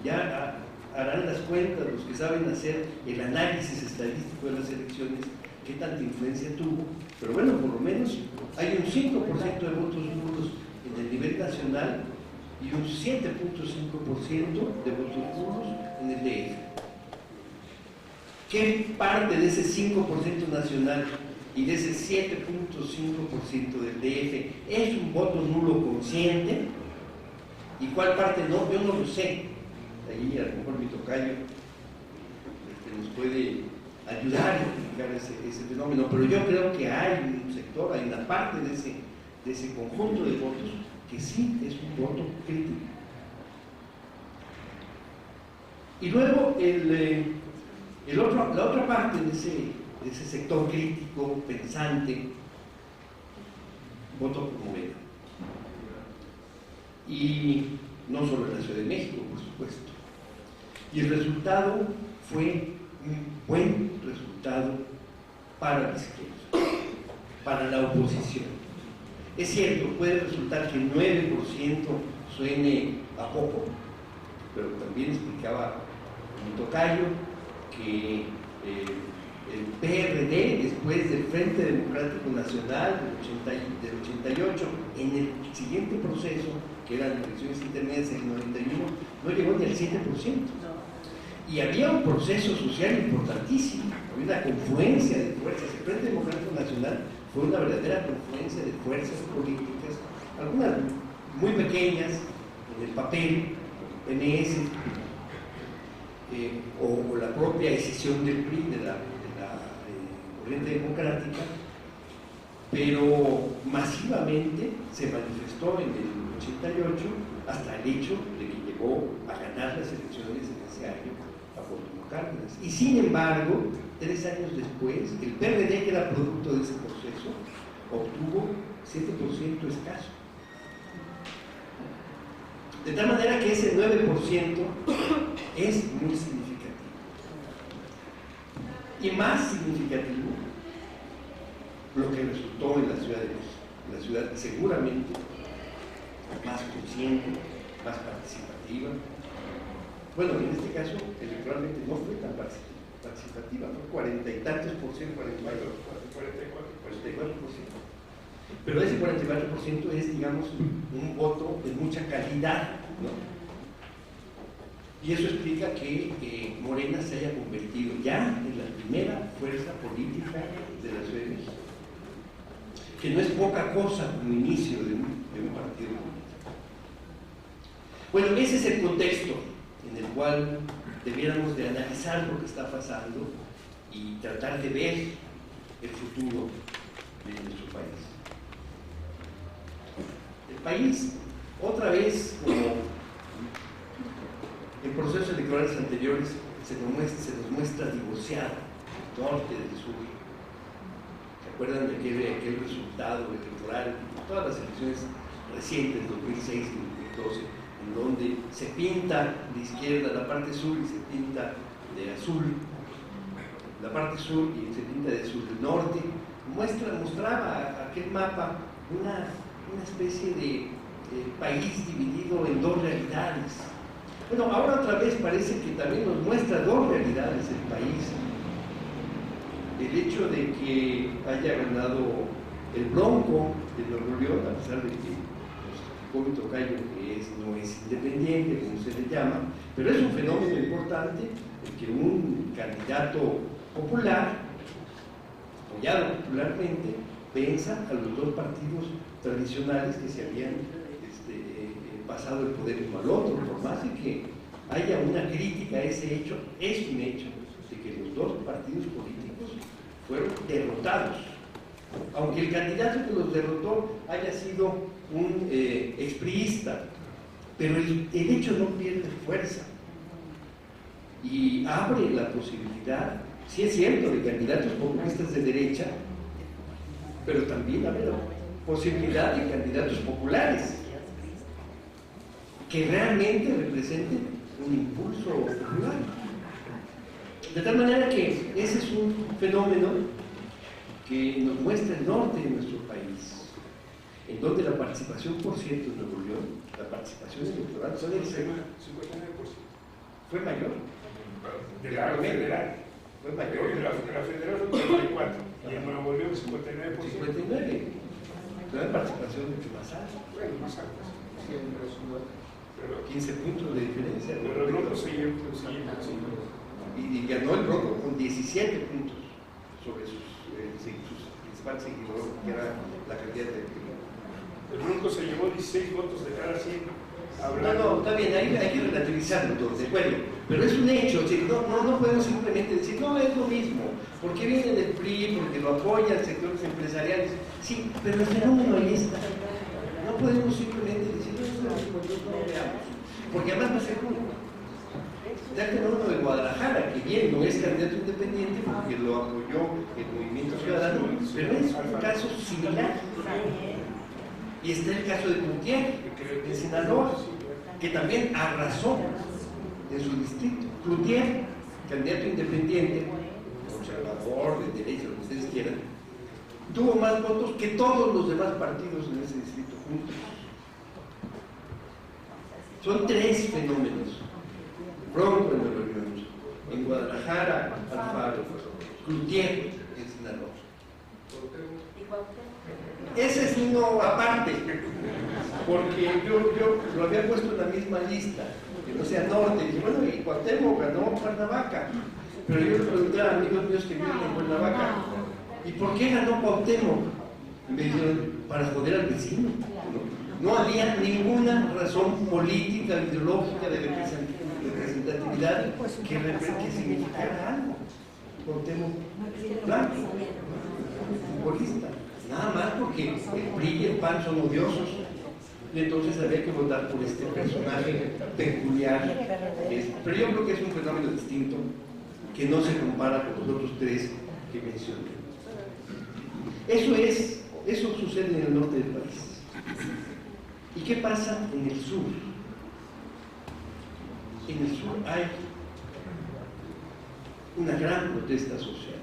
ya harán las cuentas los que saben hacer el análisis estadístico de las elecciones, qué tanta influencia tuvo, pero bueno, por lo menos hay un 5% de votos nulos en el nivel nacional y un 7.5% de votos nulos en el DF. ¿Qué parte de ese 5% nacional y de ese 7.5% del DF es un voto nulo consciente? ¿Y cuál parte no? Yo no lo sé. Ahí a lo mejor mi tocayo nos puede ayudar a explicar ese fenómeno, pero yo creo que hay un sector, hay una parte de ese conjunto de votos que sí es un voto crítico. Y luego la otra parte de ese sector crítico, pensante, voto por Morena. Y no solo en la Ciudad de México, por supuesto. Y el resultado fue un buen resultado para la izquierda, para la oposición. Es cierto, puede resultar que 9% suene a poco, pero también explicaba mi tocayo que el PRD, después del Frente Democrático Nacional del 88, en el siguiente proceso, que eran elecciones intermedias en el 91, no llegó ni al 7%. Y había un proceso social importantísimo, había una confluencia de fuerzas. El Frente Democrático Nacional fue una verdadera confluencia de fuerzas políticas, algunas muy pequeñas en el papel, PNS, o la propia decisión del PRI, de la corriente democrática, pero masivamente se manifestó en el 88 hasta el hecho de que llegó a ganar las elecciones en ese año a Cuauhtémoc Cárdenas. Y sin embargo, 3 años después, el PRD, que era producto de ese proceso, obtuvo 7% escaso. De tal manera que ese 9% es muy significativo. Y más significativo lo que resultó en la Ciudad de México. La ciudad seguramente más consciente, más participativa. Bueno, en este caso, electoralmente no fue tan participativa, fue 40 y tantos por ciento, 44%. Pero ese 44% es, digamos, un voto de mucha calidad, ¿no? Y eso explica que Morena se haya convertido ya en la primera fuerza política de la Ciudad de México, que no es poca cosa como inicio de un partido político. Bueno, ese es el contexto en el cual debiéramos de analizar lo que está pasando y tratar de ver el futuro de nuestro país. El país, otra vez, como en procesos electorales anteriores, se nos muestra divorciado, norte del sur. ¿Se acuerdan de aquel resultado electoral, todas las elecciones recientes, 2006 y 2012, en donde se pinta de izquierda la parte sur y se pinta de azul la parte sur y se pinta de sur del norte? Mostraba aquel mapa una especie de país dividido en dos realidades. Bueno, ahora otra vez parece que también nos muestra dos realidades el país. El hecho de que haya ganado el Bronco de Nuevo León, a pesar de que nos explicó mi tocayo que no es independiente, como se le llama, pero es un fenómeno importante el que un candidato popular, apoyado popularmente, venza a los dos partidos tradicionales que se habían pasado el poder uno al otro, por más de que haya una crítica a ese hecho. Es un hecho de que los dos partidos políticos fueron derrotados, aunque el candidato que los derrotó haya sido un expriista, pero el hecho no pierde fuerza y abre la posibilidad, sí es cierto, de candidatos populistas de derecha, pero también abre la posibilidad de candidatos populares que realmente representen un impulso popular. De tal manera que ese es un fenómeno que nos muestra el norte de nuestro país, en donde la participación, por cierto, en Nuevo León, la participación electoral fue mayor. De la federal. Fue mayor. De la federal fue 44 y en Nuevo León 59%. 59. La participación mucho más alta. Bueno, más alta. Pero 15 puntos de diferencia. Pero el Rojo se llevó. Y ganó el Rojo con 17 puntos sobre sus principales seguidores, que era la candidata de El Bronco se llevó 16 votos de cada 100. No, está bien, hay que relativizarlo todo, de acuerdo, pero es un hecho, no podemos simplemente decir, no, es lo mismo, porque viene del PRI, porque lo apoyan sectores empresariales, sí, pero el fenómeno ahí está, no podemos simplemente decir, no, es lo mismo, entonces no lo veamos, porque además va a ser único. Está el fenómeno de Guadalajara, que bien, no es candidato independiente porque lo apoyó el Movimiento Ciudadano, pero es un caso similar. Y está el caso de Cloutier, en Sinaloa, que también arrasó en su distrito. Cloutier, candidato independiente, conservador, de derecha, lo que ustedes quieran, tuvo más votos que todos los demás partidos en ese distrito juntos. Son tres fenómenos. Bronco en Nuevo León, en Guadalajara, Alfaro, Cloutier en Sinaloa. Ese es uno aparte, porque yo lo había puesto en la misma lista, que no sea norte, y bueno, y Cuauhtémoc ganó Cuernavaca, pero yo le pregunté a amigos míos que viven en Cuernavaca, ¿y por qué ganó Cuauhtémoc? Y me dijeron, para joder al vecino. No había ninguna razón política, ideológica, de representatividad que significara algo. Cuauhtémoc blanco, futbolista. Nada más porque el PRI y el PAN son odiosos, y entonces había que votar por este personaje peculiar. Pero yo creo que es un fenómeno distinto, que no se compara con los otros tres que mencioné. Eso sucede en el norte del país. ¿Y qué pasa en el sur? En el sur hay una gran protesta social,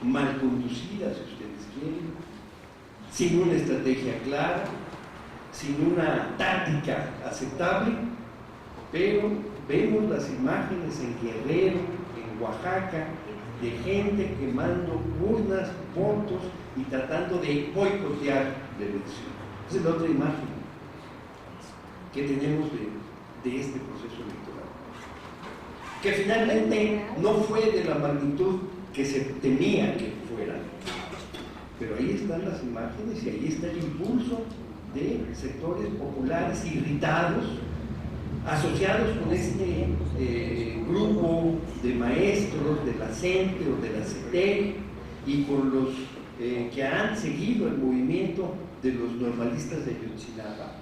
mal conducida, si ustedes quieren, sin una estrategia clara, sin una táctica aceptable, pero vemos las imágenes en Guerrero, en Oaxaca, de gente quemando urnas, votos y tratando de boicotear la elección. Esa es la otra imagen que tenemos de este proceso electoral, que finalmente no fue de la magnitud que se temía que fuera, pero ahí están las imágenes y ahí está el impulso de sectores populares irritados, asociados con este grupo de maestros de la CENTE o de la CETEC y con los que han seguido el movimiento de los normalistas de Ayotzinapa,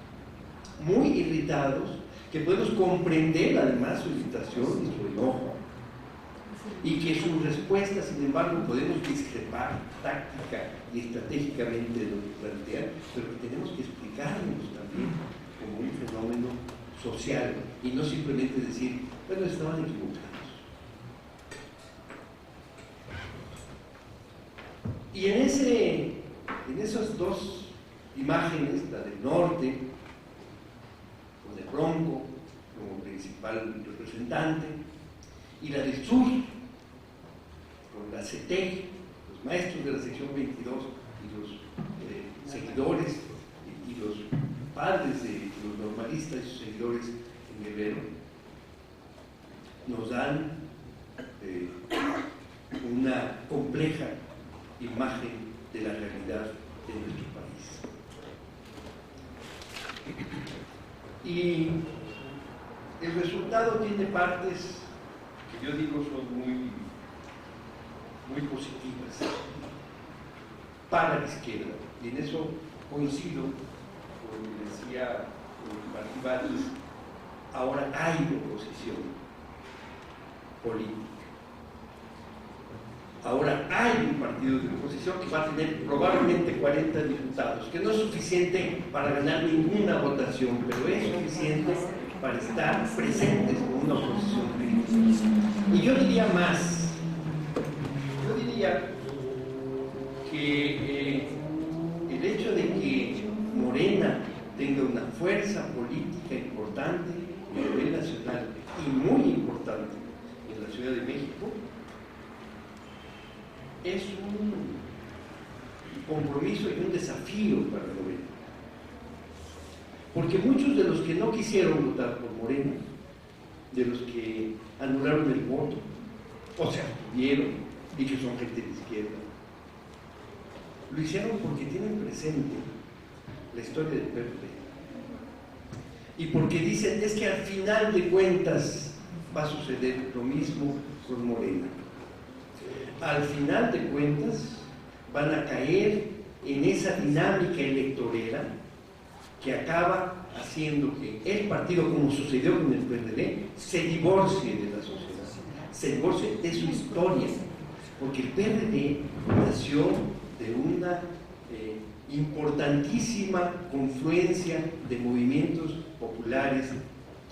muy irritados, que podemos comprender además su irritación y su enojo, y que su respuesta, sin embargo, podemos discrepar táctica y estratégicamente de lo que plantean, pero que tenemos que explicarnos también como un fenómeno social y no simplemente decir, bueno, estaban equivocados. Y en esas dos imágenes, la del norte, con el Bronco como principal representante, y la del sur, con la CETEC, los maestros de la sección 22 y los seguidores y los padres de los normalistas y sus seguidores en Guerrero, nos dan una compleja imagen de la realidad de nuestro país. Y el resultado tiene partes que yo digo son muy positivas para la izquierda, y en eso coincido con lo que decía Martí Valles. Ahora hay oposición política. Ahora hay un partido de oposición que va a tener probablemente 40 diputados, que no es suficiente para ganar ninguna votación, pero es suficiente para estar presentes en una oposición crítica. Y yo diría más, yo diría que el hecho de que Morena tenga una fuerza política importante a nivel nacional y muy importante en la Ciudad de México es un compromiso y un desafío para Morena, porque muchos de los que no quisieron votar por Morena, de los que anularon el voto o se abstuvieron y que son gente de izquierda, lo hicieron porque tienen presente la historia del PRD y porque dicen es que al final de cuentas va a suceder lo mismo con Morena. Al final de cuentas van a caer en esa dinámica electorera que acaba haciendo que el partido, como sucedió con el PRD, se divorcie de la sociedad, se divorcie de su historia, porque el PRD nació de una importantísima confluencia de movimientos populares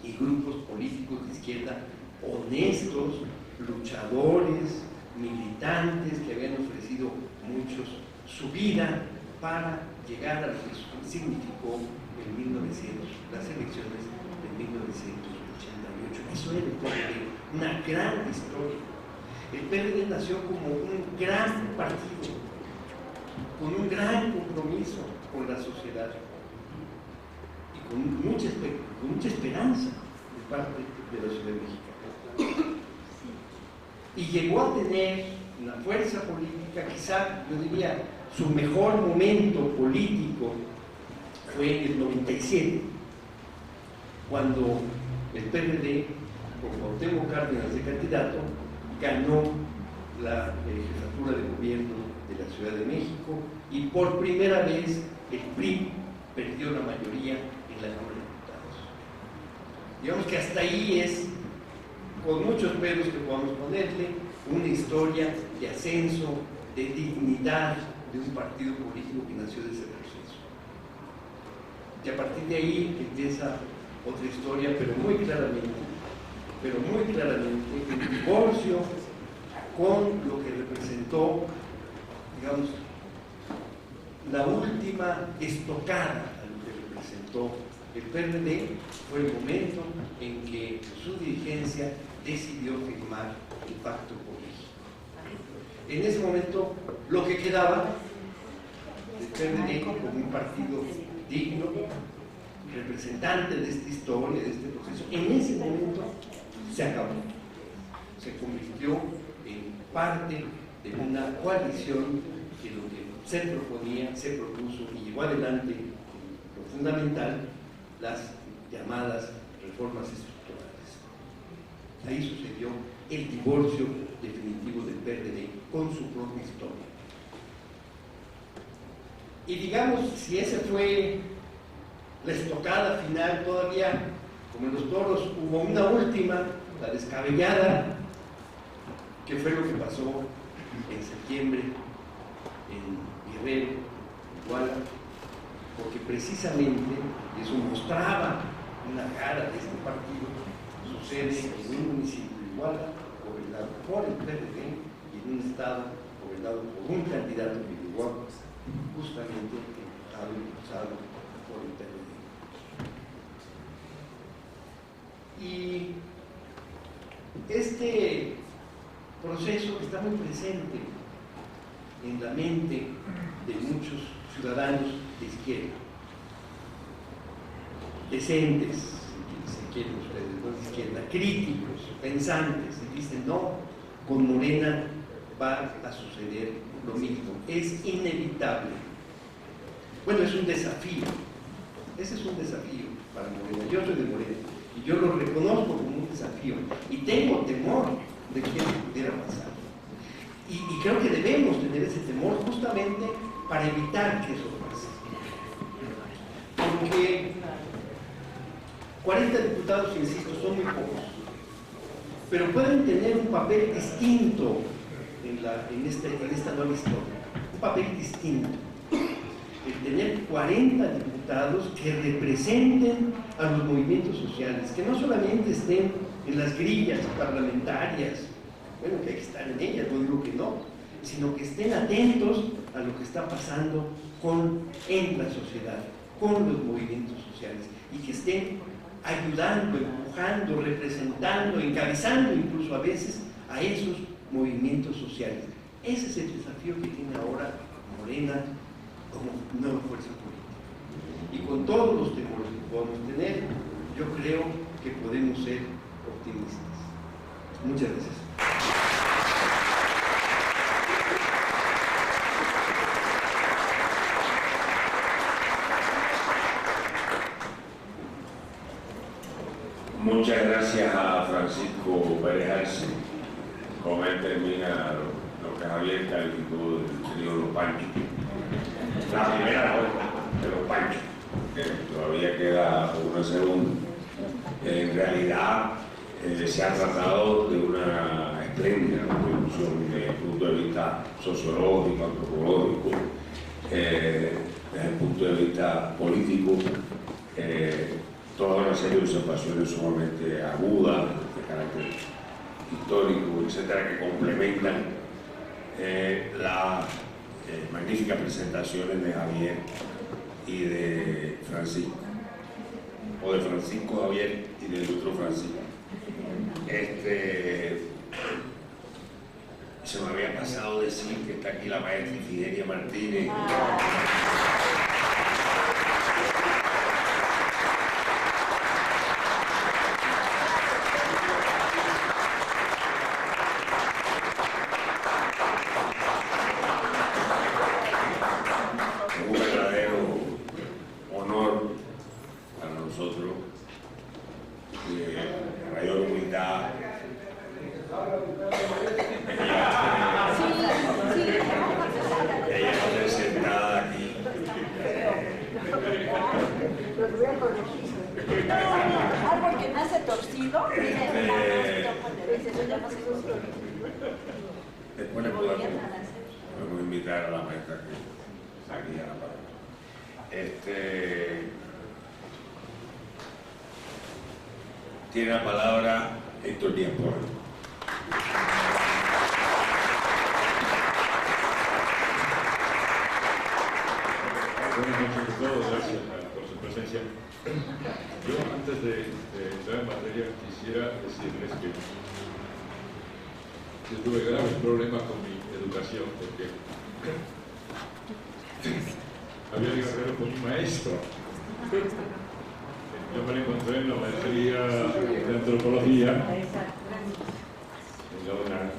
y grupos políticos de izquierda honestos, luchadores, militantes que habían ofrecido muchos su vida para llegar a lo que significó en 1900 las elecciones de 1988. Eso era el PRD, una gran historia. El PRD nació como un gran partido, con un gran compromiso con la sociedad y con mucha esperanza de parte de la Ciudad Mexicana. Y llegó a tener una fuerza política, quizá yo diría su mejor momento político fue en el 97, cuando el PRD, con Cuauhtémoc Cárdenas de candidato, ganó la jefatura de gobierno de la Ciudad de México y por primera vez el PRI perdió la mayoría en la Cámara de Diputados. Digamos que hasta ahí es, con muchos pelos que podamos ponerle, una historia de ascenso, de dignidad de un partido político que nació de ese proceso. Y a partir de ahí empieza otra historia, pero muy claramente, el divorcio con lo que representó, digamos, la última estocada a lo que representó el PRD. Fue el momento en que su dirigencia decidió firmar el pacto por México. En ese momento, lo que quedaba del PRD como un partido digno, representante de esta historia, de este proceso, en ese momento se acabó. Se convirtió en parte de una coalición que lo que se proponía, se propuso y llevó adelante lo fundamental, las llamadas reformas estructurales. Ahí sucedió el divorcio definitivo del PRD con su propia historia. Y digamos, si esa fue la estocada final, todavía, como en los toros, hubo una última, la descabellada, que fue lo que pasó en septiembre en Guerrero, en Iguala, porque precisamente eso mostraba una cara de este partido. Sucede en un municipio de Iguala, gobernado por el PRD, y en un estado gobernado por un candidato individual, justamente impulsado por el PRD. Y este proceso está muy presente en la mente de muchos ciudadanos de izquierda, decentes, si quieren ustedes, no de izquierda, críticos, pensantes, y dicen, no, con Morena va a suceder lo mismo, es inevitable. Bueno, es un desafío, ese es un desafío para Morena. Yo soy de Morena Y yo lo reconozco como un desafío. Y tengo temor de que eso pudiera pasar. Y creo que debemos tener ese temor justamente para evitar que eso pase. Porque 40 diputados, insisto, son muy pocos, pero pueden tener un papel distinto en esta nueva historia, un papel distinto. El tener 40 diputados que representen a los movimientos sociales, que no solamente estén en las grillas parlamentarias, bueno, que hay que estar en ellas, no digo que no, sino que estén atentos a lo que está pasando en la sociedad, con los movimientos sociales, y que estén ayudando, empujando, representando, encabezando incluso a veces a esos movimientos sociales. Ese es el desafío que tiene ahora Morena como nueva fuerza política. Y con todos los temores que podamos tener, yo creo que podemos ser optimistas. Muchas gracias. Muchas gracias a Francisco Pérez Arce. Con él termina lo que Javier calificó del trío Los Panchos. La primera vuelta de Los Panchos, que todavía queda una segunda. En realidad se ha tratado de una espléndida contribución desde el punto de vista sociológico, antropológico, desde el punto de vista político. Toda una serie de observaciones sumamente agudas, de carácter histórico, etcétera, que complementan las magníficas presentaciones de Javier y de Francisco, o de Francisco Javier y del otro Francisco. Se me había pasado decir que está aquí la maestra Ifigenia Martínez. Después le podemos invitar a la maestra que aquí a la palabra. Tiene la palabra Héctor Díaz Porras. Buenas noches a todos, gracias por su presencia. Yo, antes de entrar en materia, quisiera decirles que yo tuve graves problemas con mi educación, porque Javier Guerrero fue mi maestro. Yo me lo encontré en la maestría de antropología en la UNAM,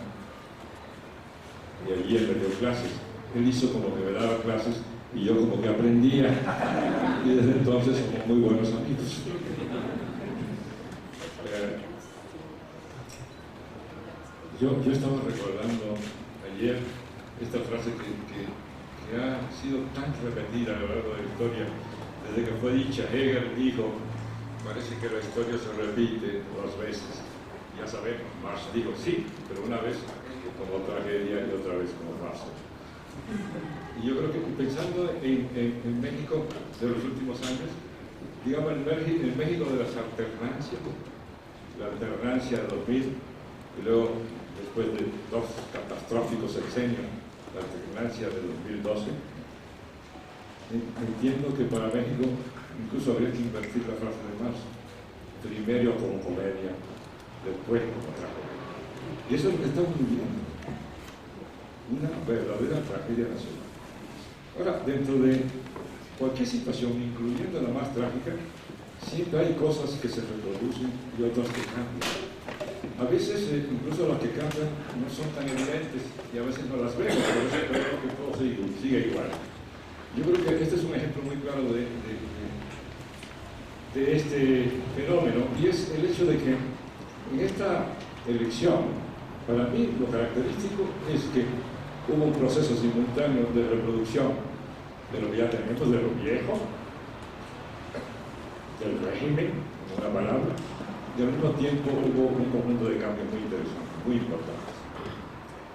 y allí él me dio clases. Él hizo como que me daba clases y yo como que aprendía, y desde entonces somos muy buenos amigos. Yo estaba recordando ayer esta frase que ha sido tan repetida a lo largo de la historia, desde que fue dicha. Hegel dijo, parece que la historia se repite 2 veces. Ya sabemos, Marx dijo, sí, pero una vez como tragedia y otra vez como farsa. Y yo creo que pensando en México de los últimos años, digamos el México de las alternancias, la alternancia de 2000, y luego después de 2 catastróficos sexenios, la alternancia de 2012, entiendo que para México incluso habría que invertir la frase de Marx, primero como comedia, después como tragedia. Y eso es lo que estamos viviendo, una verdadera tragedia nacional. Ahora, dentro de cualquier situación, incluyendo la más trágica, siempre hay cosas que se reproducen y otras que cambian. A veces, incluso las que cambian no son tan evidentes y a veces no las vemos, por eso creo que todo sigue igual. Yo creo que este es un ejemplo muy claro de de este fenómeno, y es el hecho de que en esta elección, para mí lo característico es que hubo un proceso simultáneo de reproducción de lo que ya tenemos, de lo viejo, del régimen, en una palabra, y al mismo tiempo hubo un conjunto de cambios muy interesantes, muy importantes.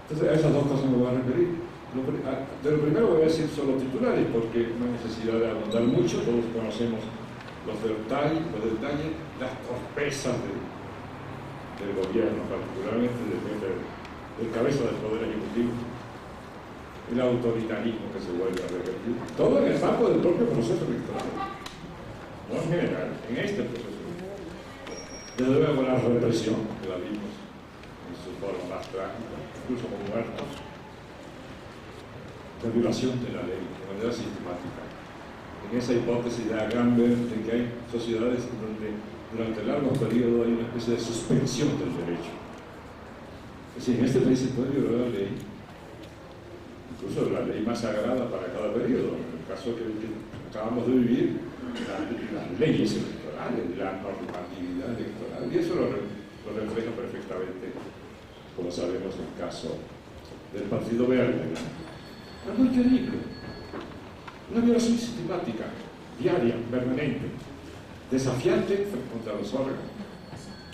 Entonces, a esas dos cosas me voy a referir. De lo primero voy a decir solo titulares, porque no hay necesidad de abundar mucho, todos conocemos los detalles, las torpezas del gobierno, particularmente del cabeza del Poder Ejecutivo, el autoritarismo que se vuelve a repetir, todo en el marco del propio proceso electoral, no en general, en este proceso electoral. Desde luego la represión, que la vimos en su forma más trágica, incluso con muertos, la violación de la ley de manera sistemática. En esa hipótesis de Agamben de que hay sociedades donde durante largos periodos hay una especie de suspensión del derecho. Es decir, en este país se puede violar la ley, incluso la ley más sagrada para cada periodo. En el caso que acabamos de vivir, las leyes electorales, la normatividad electoral, y eso lo refleja perfectamente, como sabemos, el caso del Partido Verde. Es muy terrible. Una violación sistemática, diaria, permanente, desafiante contra los órganos.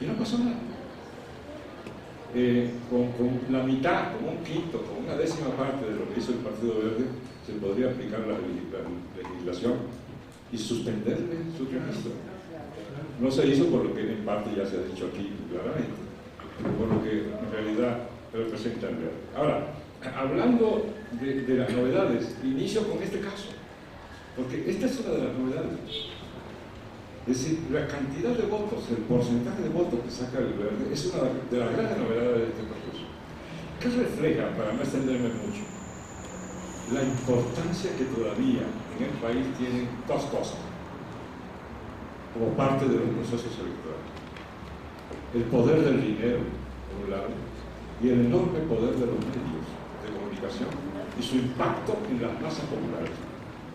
Y no pasó nada. Con la mitad, con un quinto, con una décima parte de lo que hizo el Partido Verde, se podría aplicar la legislación y suspenderle su registro. No se hizo por lo que en parte ya se ha dicho aquí claramente, por lo que en realidad representa el Verde. Ahora, hablando de las novedades, inicio con este caso, porque esta es una de las novedades. Es decir, la cantidad de votos, el porcentaje de votos que saca el Verde es una de las grandes novedades de este proceso. ¿Qué refleja, para no extenderme mucho, la importancia que todavía en el país tienen dos cosas como parte de los procesos electorales? El poder del dinero, por un lado, y el enorme poder de los medios de comunicación y su impacto en las masas populares.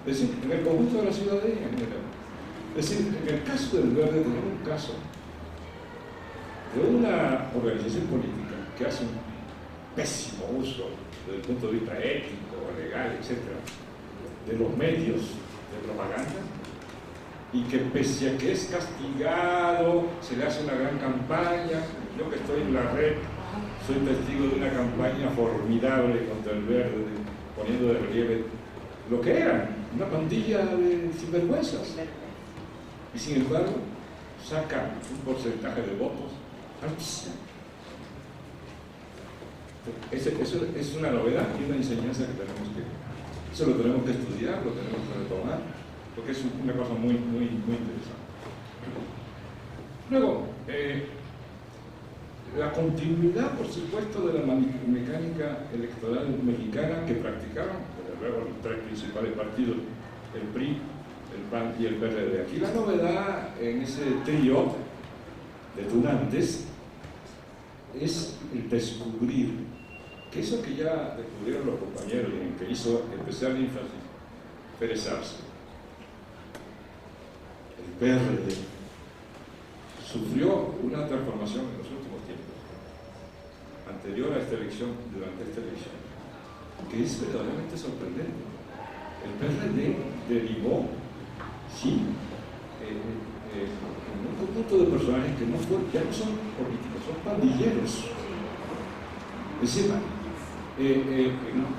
Es decir, en el conjunto de la ciudadanía en general. Es decir, en el caso del Verde tenemos un caso de una organización política que hace un pésimo uso desde el punto de vista ético, legal, etc., de los medios de propaganda, y que pese a que es castigado, se le hace una gran campaña. Yo que estoy en la red, soy testigo de una campaña formidable contra el Verde, poniendo de relieve lo que eran, una pandilla de sinvergüenzas. Y sin embargo, saca un porcentaje de votos altísimo. Eso es una novedad y una enseñanza que eso lo tenemos que estudiar, lo tenemos que retomar, porque es una cosa muy interesante. Luego, la continuidad, por supuesto, de la mecánica electoral mexicana que practicaron, desde luego, los tres principales partidos, el PRI, el PAN y el PRD. Aquí la novedad en ese trío de tunantes es el descubrir que eso que ya descubrieron los compañeros y en que hizo especial énfasis Pérez Arce, el PRD sufrió una transformación en los últimos tiempos, anterior a esta elección, durante esta elección, que es verdaderamente sorprendente. El PRD derivó, sí, un conjunto de personajes que ya no son políticos, son pandilleros. Es decir,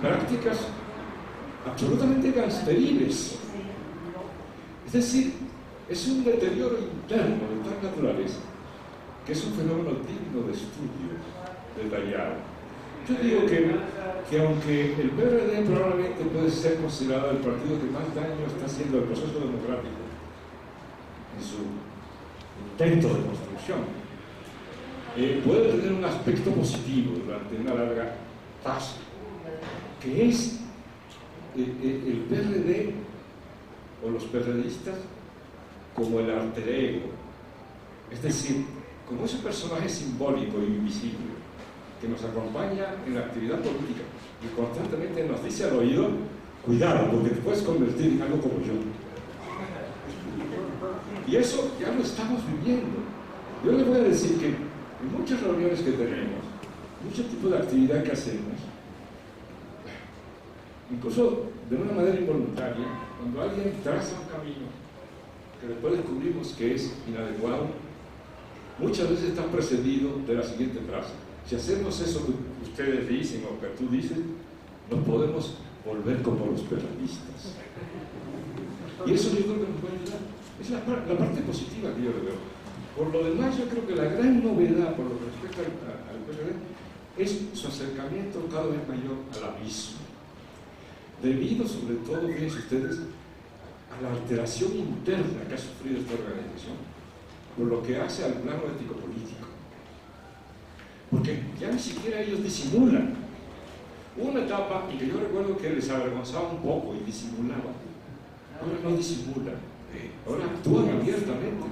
prácticas absolutamente gangsteriles. Es decir, es un deterioro interno de tal naturaleza que es un fenómeno digno de estudio detallado. Yo digo que aunque el PRD probablemente puede ser considerado el partido que más daño está haciendo al proceso democrático en su intento de construcción, puede tener un aspecto positivo durante una larga fase, que es el PRD o los PRDistas como el alter ego, es decir, como ese personaje simbólico e invisible que nos acompaña en la actividad política y constantemente nos dice al oído: cuidado, porque te puedes convertir en algo como yo. Y eso ya lo estamos viviendo. Yo les voy a decir que en muchas reuniones que tenemos, muchos tipos de actividad que hacemos, incluso de una manera involuntaria, cuando alguien traza un camino que después descubrimos que es inadecuado, muchas veces está precedido de la siguiente frase: si hacemos eso que ustedes dicen o que tú dices, nos podemos volver como los peronistas. Y eso yo creo que nos puede ayudar. Es la parte positiva que yo le veo. Por lo demás, yo creo que la gran novedad por lo que respecta al PRD es su acercamiento cada vez mayor al abismo, debido sobre todo, fíjense ustedes, a la alteración interna que ha sufrido esta organización, por lo que hace al plano ético-político. Porque ya ni siquiera ellos disimulan. Hubo una etapa en que yo recuerdo que les avergonzaba un poco y disimulaban. Ahora no disimulan, ahora actúan abiertamente,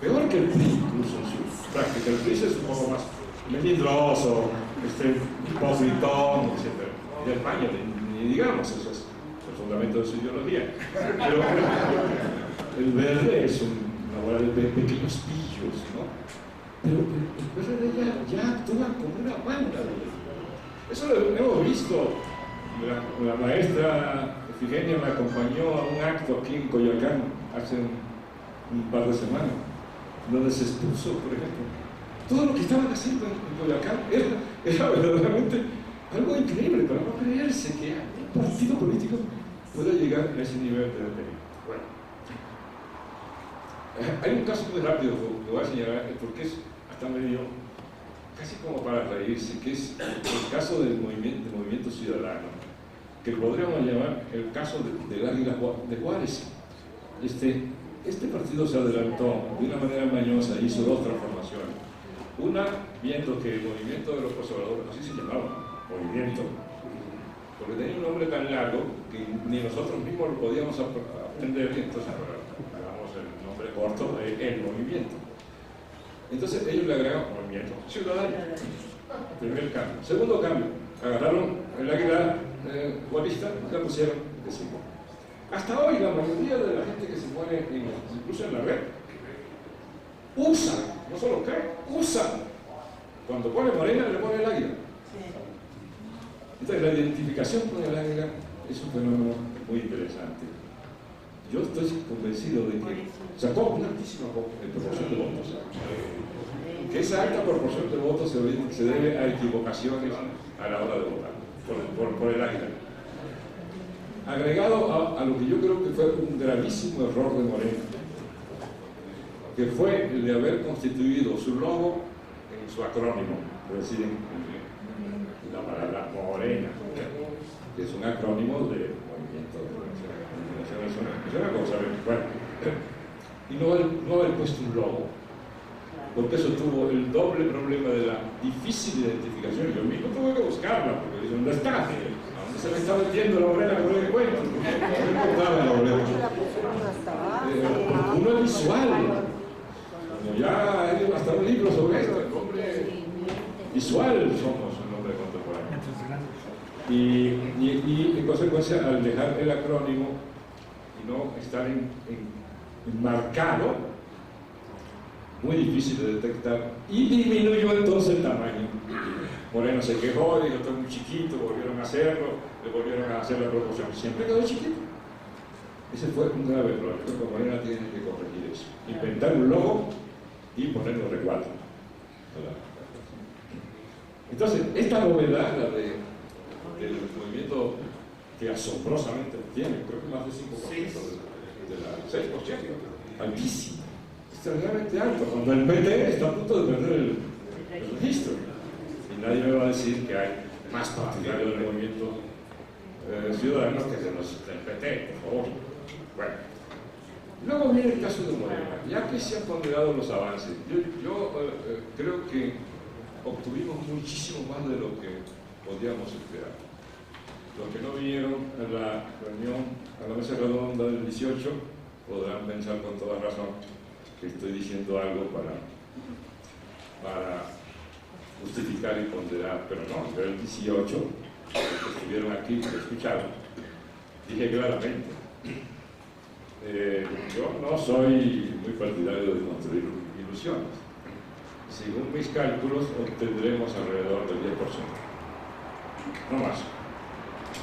peor que el PRI incluso en su práctica. El PRI es un poco más melindroso, hipócritón, etc. De España, ni digamos, eso es el fundamento de su ideología. Pero el verde es una bola de pequeños pillos, ¿no? Pero el PRD ya actúa como una banda de ellos. Eso lo hemos visto. La maestra Efigenia me acompañó a un acto aquí en Coyoacán hace un par de semanas, donde se expuso, por ejemplo, todo lo que estaban haciendo en Coyoacán era verdaderamente algo increíble, para no creerse que un partido político pueda llegar a ese nivel de detenimiento. Bueno, hay un caso muy rápido que voy a señalar, porque es hasta medio, casi como para reírse, que es el caso del movimiento ciudadano, que podríamos llamar el caso del Águila de Juárez. Este partido se adelantó de una manera mañosa, hizo dos transformaciones. Una, viendo que el movimiento de los conservadores, así se llamaba, movimiento, porque tenía un nombre tan largo que ni nosotros mismos lo podíamos aprender, y entonces hagamos el nombre corto de el movimiento. Entonces ellos le agregaron movimiento ciudadano. Primer cambio. Segundo cambio, agarraron el águila guarista y la pusieron de símbolo. Hasta hoy la mayoría de la gente que se pone incluso en la red usa, no solo cree, usa. Cuando pone morena le pone el águila. Entonces la identificación con el águila es un fenómeno muy interesante. Yo estoy convencido de que sacó una altísima proporción de votos. Que esa alta proporción de votos se debe a equivocaciones a la hora de votar por el águila. Agregado a lo que yo creo que fue un gravísimo error de Morena, que fue el de haber constituido su logo en su acrónimo, es decir, en la palabra Morena, que es un acrónimo de Movimiento de Revolución Nacional. Es una cosa, bueno, y no haber puesto un logo, porque eso tuvo el doble problema de la difícil identificación. Yo mismo tuve que buscarla, porque dice, ¿dónde está? ¿A dónde se me está metiendo la obrera que no le encuentro? No encontraba la obrera. Uno es visual. Ya hay hasta un libro sobre esto, el nombre visual somos el nombre contemporáneo. Y en consecuencia, al dejar el acrónimo y no estar enmarcado, muy difícil de detectar, y disminuyó entonces el tamaño. Moreno se quejó, dijo, esto es muy chiquito, volvieron a hacerlo, le volvieron a hacer la proporción, siempre quedó chiquito. Ese fue un grave error. Creo que Morena tiene que corregir eso, inventar un logo y ponerlo recuadro. Entonces, esta novedad, la del movimiento que asombrosamente tiene, creo que más de 5% de la 6%, altísimo, extremadamente alto, cuando el PT está a punto de perder el registro. Y nadie me va a decir que hay más partidarios del movimiento ciudadano que de los del PT, por favor. Bueno, luego viene el caso de Morena. Ya que se han ponderado los avances, yo creo que obtuvimos muchísimo más de lo que podíamos esperar. Los que no vinieron a la reunión, a la mesa redonda del 18, podrán pensar con toda razón que estoy diciendo algo para justificar y ponderar, pero no, yo el 18, los que estuvieron aquí, que escucharon, dije claramente, Yo no soy muy partidario de construir ilusiones. Según mis cálculos, obtendremos alrededor del 10%. No más.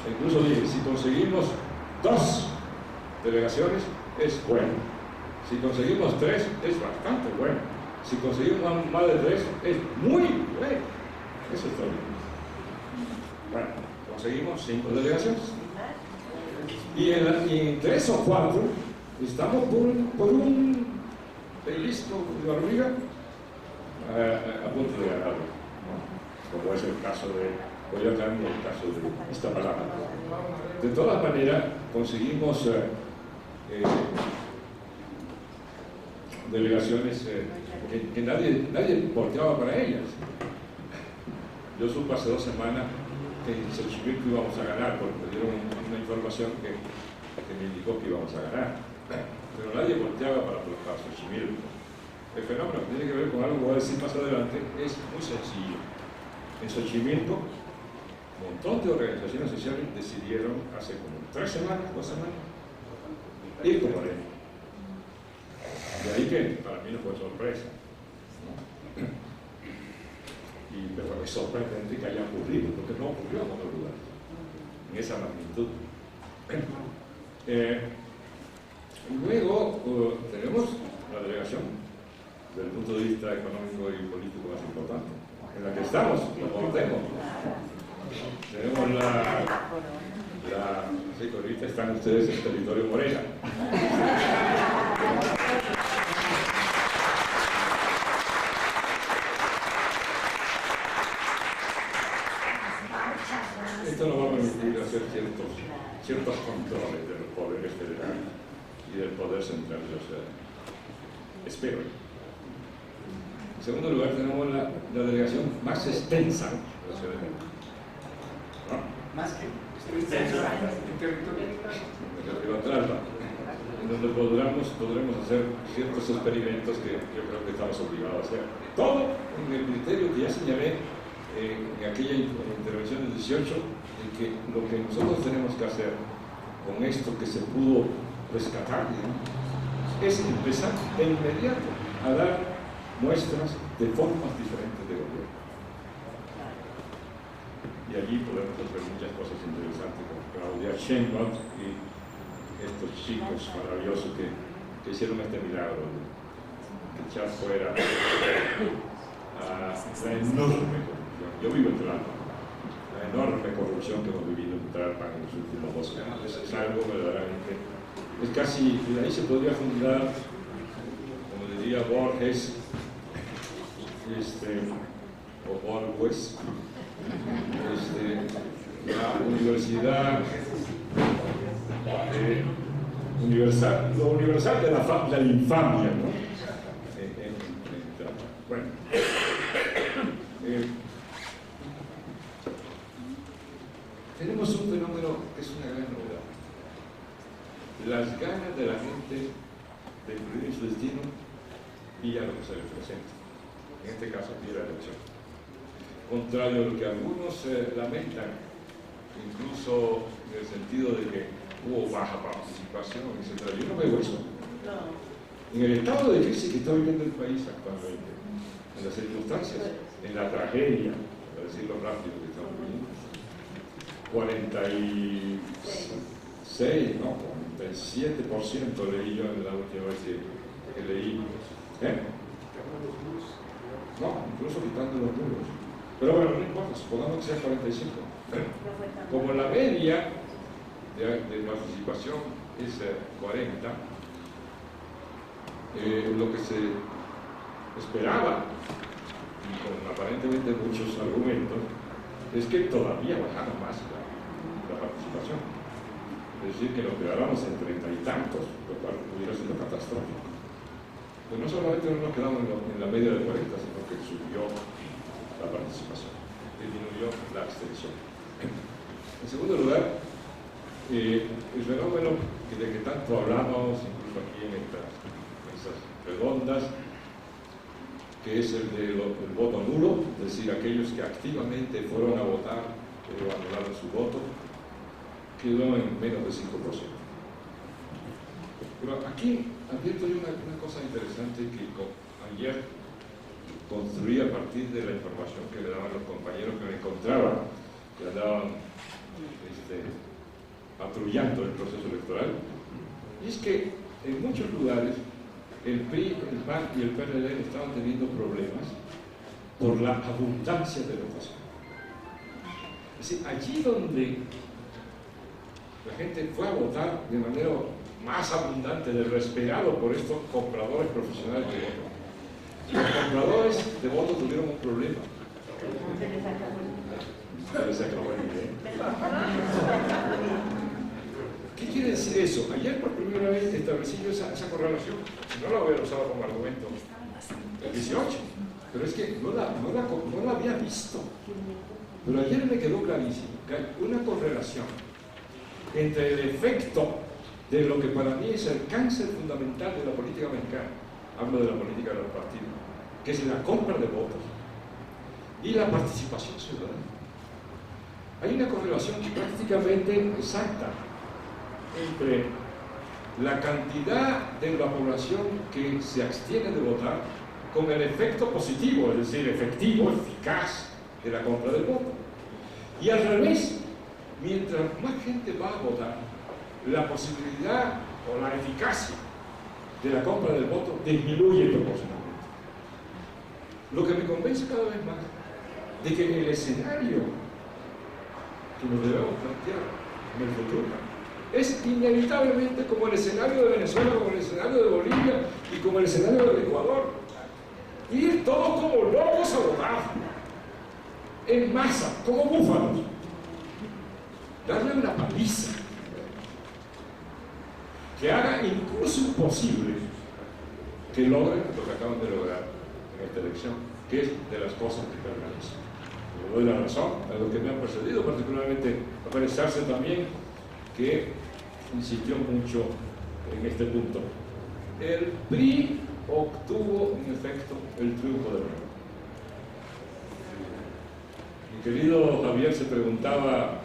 Incluso dije, si conseguimos 2 delegaciones, es bueno. Si conseguimos 3, es bastante bueno. Si conseguimos más de 3, es muy bueno. Eso está bien. Bueno, conseguimos 5 delegaciones. Y en 3 o 4 estamos por un pellizco de hormiga a punto de ganarlo, ¿no? Como es el caso de Coyoacán y el caso de Iztapalapa. De todas maneras, conseguimos delegaciones que nadie volteaba para ellas. Yo supe hace 2 semanas que en Xochimilco íbamos a ganar, porque me dieron una información que me indicó que íbamos a ganar. Pero nadie volteaba para Xochimilco. El fenómeno que tiene que ver con algo que voy a decir más adelante es muy sencillo. En Xochimilco, un montón de organizaciones sociales decidieron hace como 2 semanas, ir con Moreno. De ahí que para mí no fue sorpresa, ¿no? Pero es sorprendente que haya ocurrido, porque no ocurrió en otro lugar, en esa magnitud. Luego tenemos la delegación, desde el punto de vista económico y político más importante, en la que estamos, lo conocemos. Tenemos sí, ahorita están ustedes en territorio Morena. Esto nos va a permitir hacer ciertos controles de los poderes federales y del poder central, espero. En segundo lugar, tenemos la delegación más extensa de la Ciudad de México. ¿No? Más que extensa en territorio. En donde podremos hacer ciertos experimentos que yo creo que estamos obligados a hacer. Todo en el criterio que ya señalé en aquella intervención del 18, de que lo que nosotros tenemos que hacer con esto que se pudo rescatar, ¿no?, es empezar de inmediato a dar muestras de formas diferentes de gobierno. Y allí podemos hacer muchas cosas interesantes con Claudia Sheinbaum y estos chicos maravillosos que hicieron este milagro de echar fuera la enorme corrupción. Yo vivo en Tlalpan. La enorme corrupción que hemos vivido en Tlalpan en los últimos 12 años es algo verdaderamente, es casi, de ahí se podría fundar, como diría Borges, o Borges, la universidad universal de la infamia, ¿no? Bueno, tenemos un fenómeno que es una gran novedad. Las ganas de la gente de influir en su destino vía lo que se les presenta. En este caso, vía la elección. Contrario a lo que algunos lamentan, incluso en el sentido de que hubo baja participación, etc. Yo no veo eso. En el estado de crisis que está viviendo el país actualmente, en las circunstancias, en la tragedia, para decirlo rápido, que estamos viviendo, 47% leí yo en la última vez que leí. No, incluso quitando los números. Pero bueno, no importa, supongamos que sea 45. Como la media de participación es 40, lo que se esperaba, y con aparentemente muchos argumentos, es que todavía bajara más la participación. Es decir, que nos quedáramos en 30 y tantos, lo cual hubiera sido catastrófico. Pues no solamente no nos quedamos en la media de 40, sino que subió la participación, disminuyó la abstención. En segundo lugar, el fenómeno de que tanto hablamos, incluso aquí en estas redondas, que es el del voto nulo, es decir, aquellos que activamente fueron a votar pero anularon su voto, quedó en menos de 5%. Pero aquí advierto yo una cosa interesante que ayer construí a partir de la información que me daban los compañeros que me encontraban, que andaban patrullando el proceso electoral, y es que en muchos lugares el PRI, el PAN y el PRD estaban teniendo problemas por la abundancia de votación. Es decir, allí donde la gente fue a votar de manera más abundante de lo esperado por estos compradores profesionales de votos, los compradores de votos tuvieron un problema. ¿Qué quiere decir eso? Ayer por primera vez establecí yo esa correlación. No la había usado como argumento el 18, pero es que no la había visto. Pero ayer me quedó clarísimo que hay una correlación entre el efecto de lo que para mí es el cáncer fundamental de la política mexicana, hablo de la política de los partidos, que es la compra de votos, y la participación ciudadana. Hay una correlación prácticamente exacta entre la cantidad de la población que se abstiene de votar con el efecto positivo, es decir, efectivo, eficaz de la compra del voto. Y al revés, mientras más gente va a votar, la posibilidad o la eficacia de la compra del voto disminuye proporcionalmente. Lo que me convence cada vez más de que el escenario que nos debemos plantear en el futuro es inevitablemente como el escenario de Venezuela, como el escenario de Bolivia y como el escenario del Ecuador. Ir todos como locos a votar, en masa, como búfalos. Darle una paliza que haga incluso imposible que logren lo que acaban de lograr en esta elección, que es de las cosas que permanecen. Le doy la razón a los que me han precedido, particularmente a Pérez Arce también, que insistió mucho en este punto. El PRI obtuvo, en efecto, el triunfo de Moreno. Mi querido Javier se preguntaba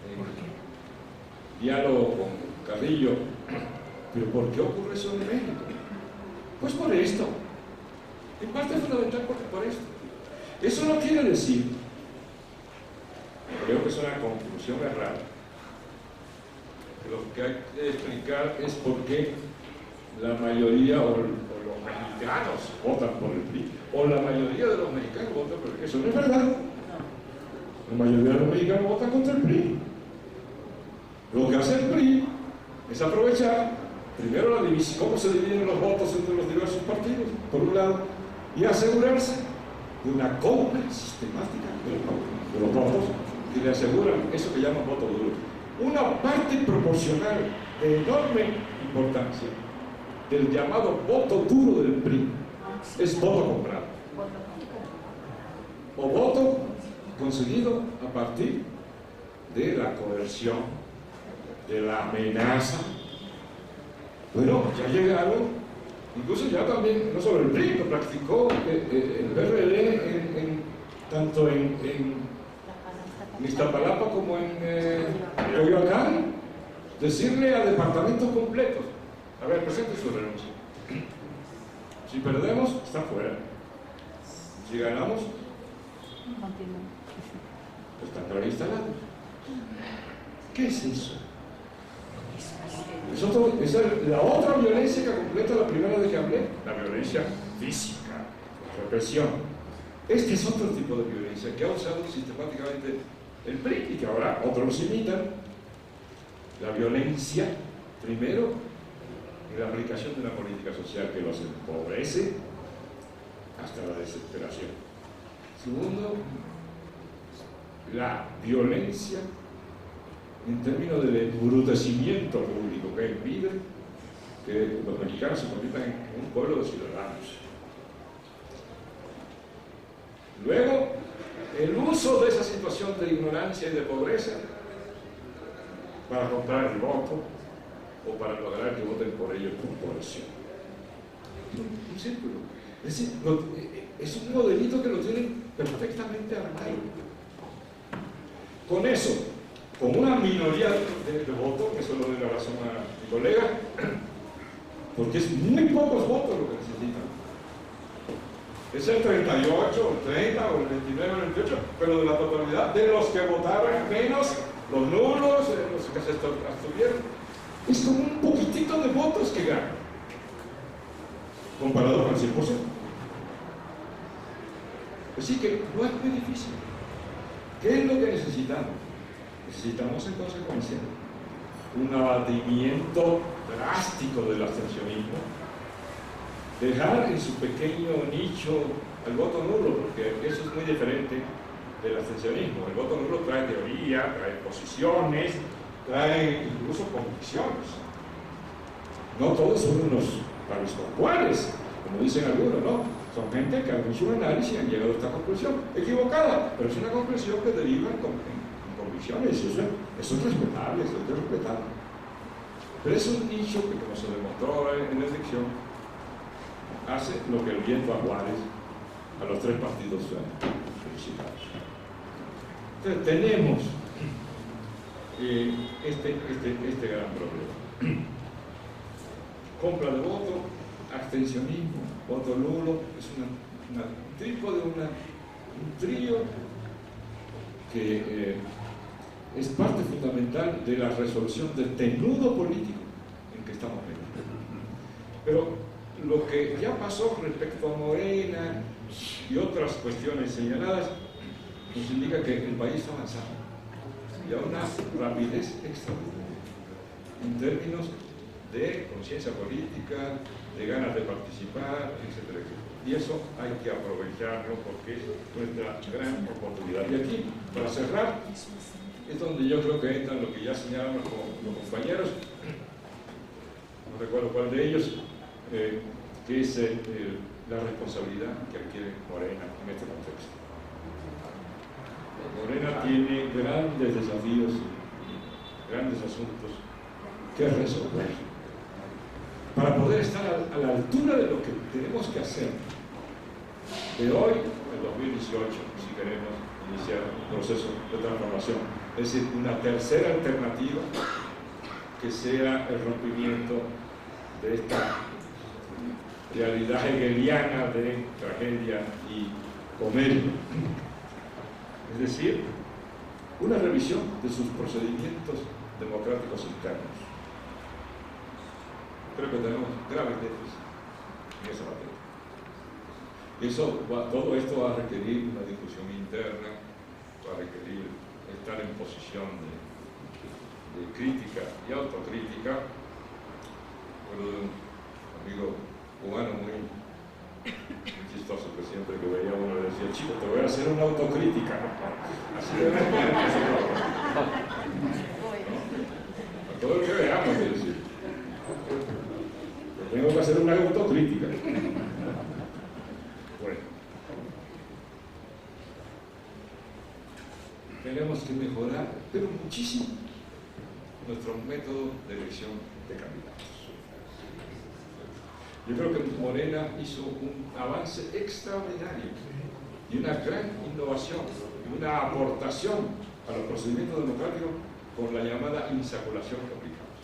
en diálogo con Carrillo, ¿pero por qué ocurre eso en México? Pues por esto. En parte es fundamental por esto. Eso no quiere decir, creo que es una conclusión errada, lo que hay que explicar es por qué la mayoría o los mexicanos votan por el PRI, o la mayoría de los mexicanos votan por el PRI. Eso no es verdad. La mayoría de los mexicanos votan contra el PRI. Lo que hace el PRI es aprovechar primero la división, cómo se dividen los votos entre los diversos partidos, por un lado, y asegurarse de una compra sistemática de los votos que le aseguran eso que llaman voto duro. Una parte proporcional de enorme importancia del llamado voto duro del PRI es voto comprado o voto conseguido a partir de la coerción, de la amenaza. Bueno, ya llegaron, incluso ya también, no solo el PRI, lo practicó el PRD tanto en Iztapalapa como en Coyoacán, decirle a departamentos completos: a ver, presente su renuncia. Si perdemos, está fuera. Si ganamos, pues están instalados. ¿Qué es eso? Esa es la otra violencia que completa la primera de que hablé, la violencia física, represión. Este es otro tipo de violencia que ha usado sistemáticamente el PRI y que ahora otros imitan. La violencia, primero, en la aplicación de una política social que los empobrece hasta la desesperación. Segundo, la violencia en términos del embrutecimiento público que impide que los mexicanos se conviertan en un pueblo de ciudadanos. Luego, el uso de esa situación de ignorancia y de pobreza para comprar el voto o para lograr que voten por ellos por coerción. Un círculo. Es decir, es un modelito que lo tienen perfectamente armado. Con eso, con una minoría de votos, que eso lo doy la razón a mi colega, porque es muy pocos votos lo que necesitan. Es el 38, el 30 o el 29 o el 28, pero de la totalidad de los que votaron menos, los nulos, los que se abstuvieron. Es como un poquitito de votos que ganan, comparado con el 100%. Así que no es muy difícil. ¿Qué es lo que necesitamos? Necesitamos en consecuencia un abatimiento drástico del abstencionismo, dejar en su pequeño nicho el voto nulo, porque eso es muy diferente del abstencionismo. El voto nulo trae teoría, trae posiciones, trae incluso convicciones. No todos son unos cuales, como dicen algunos, ¿no? Son gente que han hecho un análisis y han llegado a esta conclusión equivocada, pero es una conclusión que deriva en convicciones, y eso es respetable, eso es respetable. Pero es un nicho que, como se demostró en la elección, hace lo que el viento a Juárez, a los tres partidos principales. Entonces tenemos este gran problema. Compra de voto, abstencionismo, voto nulo, es un trío que es parte fundamental de la resolución del tenudo político en que estamos viviendo. Pero lo que ya pasó respecto a Morena y otras cuestiones señaladas nos indica que el país está avanzando y a una rapidez extraordinaria en términos de conciencia política, de ganas de participar, etcétera, etcétera. Y eso hay que aprovecharlo porque es nuestra gran oportunidad. Y aquí, para cerrar, es donde yo creo que entran lo que ya señalaron los compañeros, no recuerdo cuál de ellos, que es la responsabilidad que adquiere Morena en este contexto. Morena tiene grandes desafíos, grandes asuntos que resolver para poder estar a la altura de lo que tenemos que hacer de hoy, el 2018, si queremos iniciar un proceso de transformación. Es decir, una tercera alternativa que sea el rompimiento de esta realidad hegeliana de tragedia y comedia. Es decir, una revisión de sus procedimientos democráticos internos. Creo que tenemos graves déficits en esa materia. Todo esto va a requerir una discusión interna, va a requerir estar en posición de crítica y autocrítica. Recuerdo de un amigo cubano muy chistoso que siempre que veía uno le decía: chico, te voy a hacer una autocrítica. Así debe ser. A todo lo que veamos, es decir, tengo que hacer una autocrítica. Bueno, tenemos que mejorar, pero muchísimo, nuestro método de elección de candidatos. Yo creo que Morena hizo un avance extraordinario y una gran innovación, una aportación a los procedimientos democráticos con la llamada insaculación que aplicamos.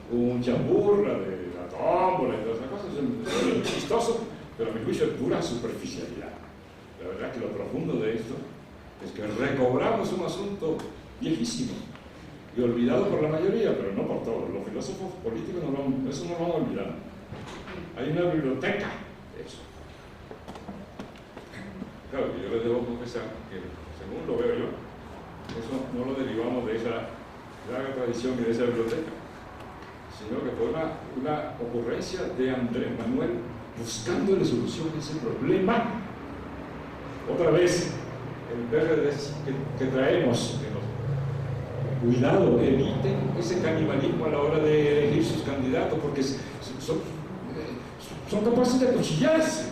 Un chamburra de la tómbola y todas esas cosas, es chistoso, pero a mi juicio es pura superficialidad. La verdad que lo profundo de esto es que recobramos un asunto viejísimo y olvidado por la mayoría, pero no por todos. Los filósofos políticos eso no lo han olvidado. Hay una biblioteca de eso. Claro que yo les debo confesar que, según lo veo yo, eso no lo derivamos de esa larga tradición y de esa biblioteca, sino que fue una ocurrencia de Andrés Manuel buscándole solución a ese problema. Otra vez, el PRD que traemos, cuidado, eviten ese canibalismo a la hora de elegir sus candidatos, porque son capaces de acuchillarse.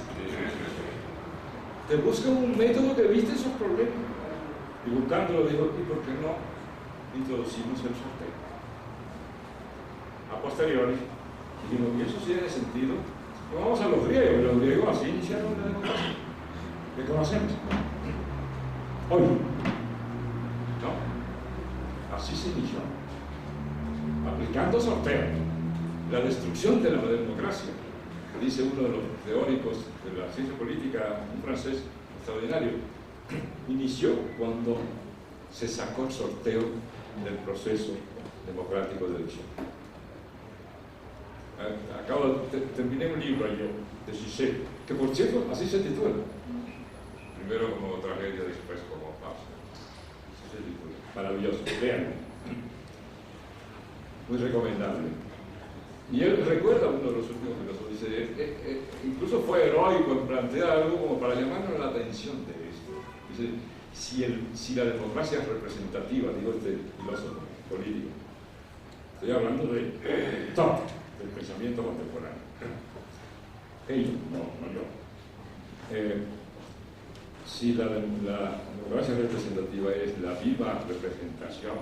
Te buscan un método que evite esos problemas. Y buscándolo, digo: ¿y por qué no introducimos el sorteo? A posteriori, dijimos: ¿y eso sí tiene sentido? Pues vamos a los griegos así iniciaron la democracia que conocemos. Hoy, ¿no? Así se inició, aplicando sorteo. la destrucción de la democracia, dice uno de los teóricos de la ciencia política, un francés extraordinario, inició cuando se sacó el sorteo del proceso democrático de elección. Terminé un libro ayer de Gizet, que por cierto así se titula, primero como tragedia, después como farsa. Así se titula, maravilloso, vean, muy recomendable. Y él recuerda uno de los últimos filósofos, dice, incluso fue heroico en plantear algo como para llamarnos la atención de esto. Dice, si la democracia es representativa, digo este filósofo político, estoy hablando de top, del pensamiento contemporáneo. Ellos, no yo. Si la democracia representativa es la viva representación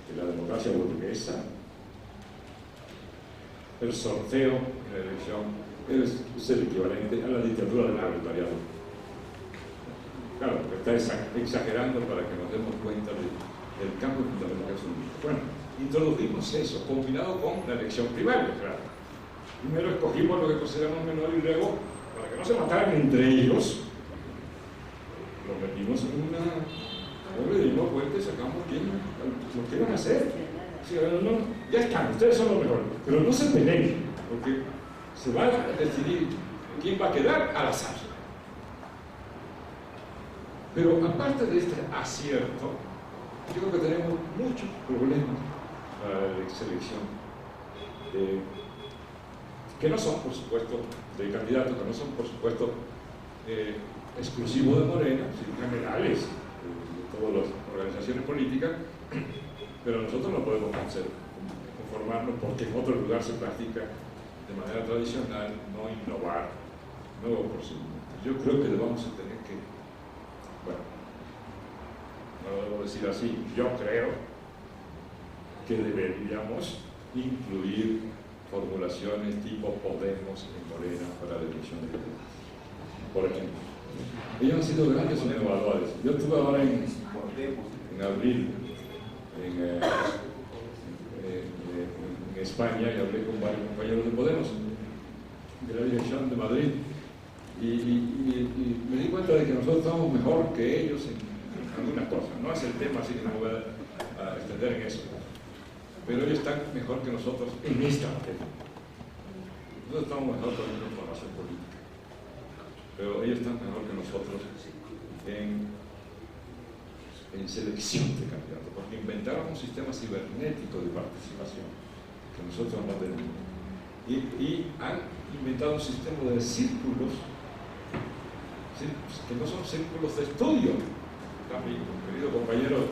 de la democracia burguesa, el sorteo en la elección es el equivalente a la dictadura del proletariado. Claro, está exagerando para que nos demos cuenta del cambio fundamental que es un mito. Bueno, introdujimos eso, combinado con la elección primaria, claro. Primero escogimos lo que consideramos menor y luego, para que no se mataran entre ellos, los metimos en una... Luego le dimos vuelta y sacamos lo que iban a hacer. Ya están, ustedes son los mejores, pero no se peleen, porque se va a decidir quién va a quedar al azar. Pero aparte de este acierto, yo creo que tenemos muchos problemas para la selección, que no son, por supuesto, de candidatos, que no son, por supuesto, exclusivos de Morena, sino generales de todas las organizaciones políticas. Pero nosotros no podemos conformarnos porque en otro lugar se practica de manera tradicional, no innovar, nuevo procedimiento. Yo creo que vamos a tener que, bueno, no lo debo decir así, yo creo que deberíamos incluir formulaciones tipo Podemos en Morena para la elección de candidatos. Por ejemplo, ellos han sido grandes innovadores. Yo estuve ahora en abril en España y hablé con varios compañeros de Podemos de la dirección de Madrid y me di cuenta de que nosotros estamos mejor que ellos en algunas cosas. No es el tema, así que no me voy a extender en eso, pero ellos están mejor que nosotros en esta materia. Nosotros estamos mejor con la información política, pero ellos están mejor que nosotros en selección de candidatos, porque inventaron un sistema cibernético de participación que nosotros no tenemos y han inventado un sistema de círculos que no son círculos de estudio. Mi querido compañero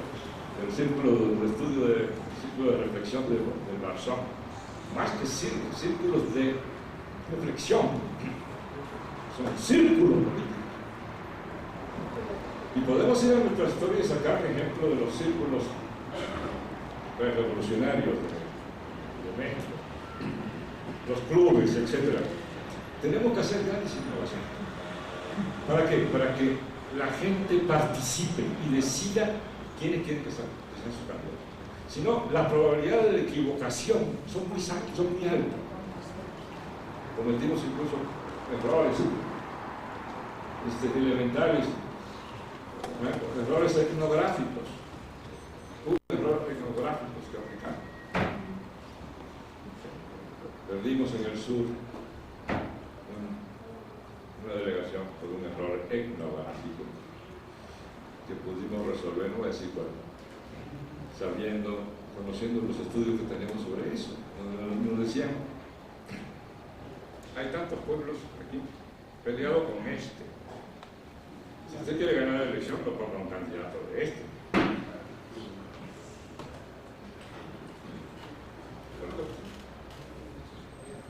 del círculo de estudio, círculo de reflexión del Barzón, más que círculos de reflexión, son círculos políticos. Y podemos ir a nuestra historia y sacar ejemplo de los círculos revolucionarios de México, los clubes, etc. Tenemos que hacer grandes innovaciones. ¿Para qué? Para que la gente participe y decida quiénes quieren que sean su candidato. Si no, las probabilidades de equivocación son muy altas. Cometimos incluso errores elementales. Errores etnográficos. Hubo errores etnográficos que aplicar. Perdimos en el sur una delegación por un error etnográfico que pudimos resolver, no voy a decir cuál, conociendo los estudios que tenemos sobre eso. Nos decían, hay tantos pueblos aquí peleados con este. Si usted quiere ganar la elección, lo ponga un candidato de este.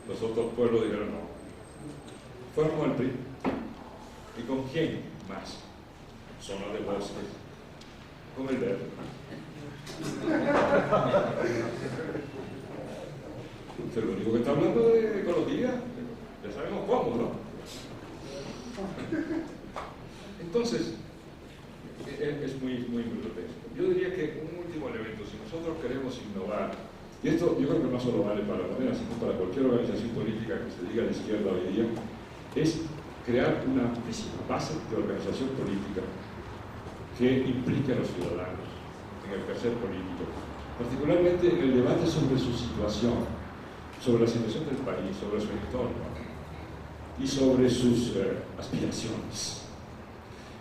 Los otros pueblos dijeron no. Fueron con el PRI. ¿Y con quién más? Zona de bosques. Con el verde. Usted lo único que está hablando de ecología, ya sabemos cómo, ¿no? Entonces, es muy grotesco. Yo diría que un último elemento, si nosotros queremos innovar Y esto yo creo que no solo vale para la Moneda, sino para cualquier organización política que se diga de izquierda hoy día, es crear una base de organización política que implique a los ciudadanos en el quehacer político, particularmente en el debate sobre su situación, sobre la situación del país, sobre su entorno y sobre sus aspiraciones.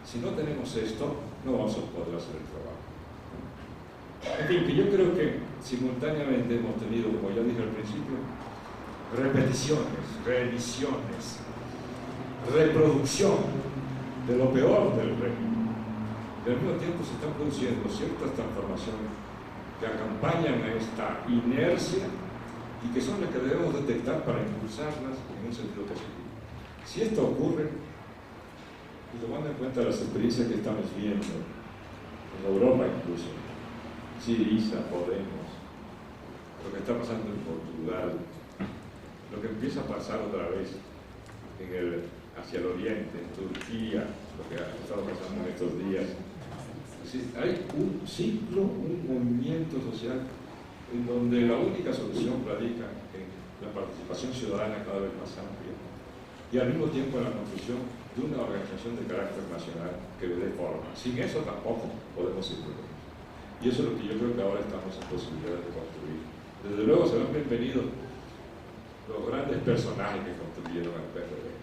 Si no tenemos esto, no vamos a poder hacer el trabajo. En fin, que yo creo que simultáneamente hemos tenido, como ya dije al principio, repeticiones, reediciones, reproducción de lo peor del régimen. Y al mismo tiempo se están produciendo ciertas transformaciones que acompañan a esta inercia y que son las que debemos detectar para impulsarlas en un sentido positivo. Si esto ocurre, y tomando en cuenta las experiencias que estamos viendo en Europa incluso, Syriza, Podemos, lo que está pasando en Portugal, lo que empieza a pasar otra vez hacia el oriente, en Turquía, lo que ha estado pasando en estos días. Es decir, hay un ciclo, un movimiento social en donde la única solución radica en la participación ciudadana cada vez más amplia y al mismo tiempo en la construcción de una organización de carácter nacional que le dé forma. Sin eso tampoco podemos ir por ahí. Y eso es lo que yo creo que ahora estamos en posibilidad de construir. Desde luego serán bienvenidos los grandes personajes que construyeron al PRD.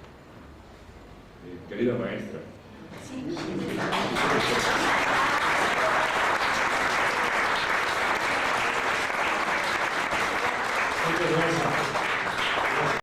Querida maestra. Sí.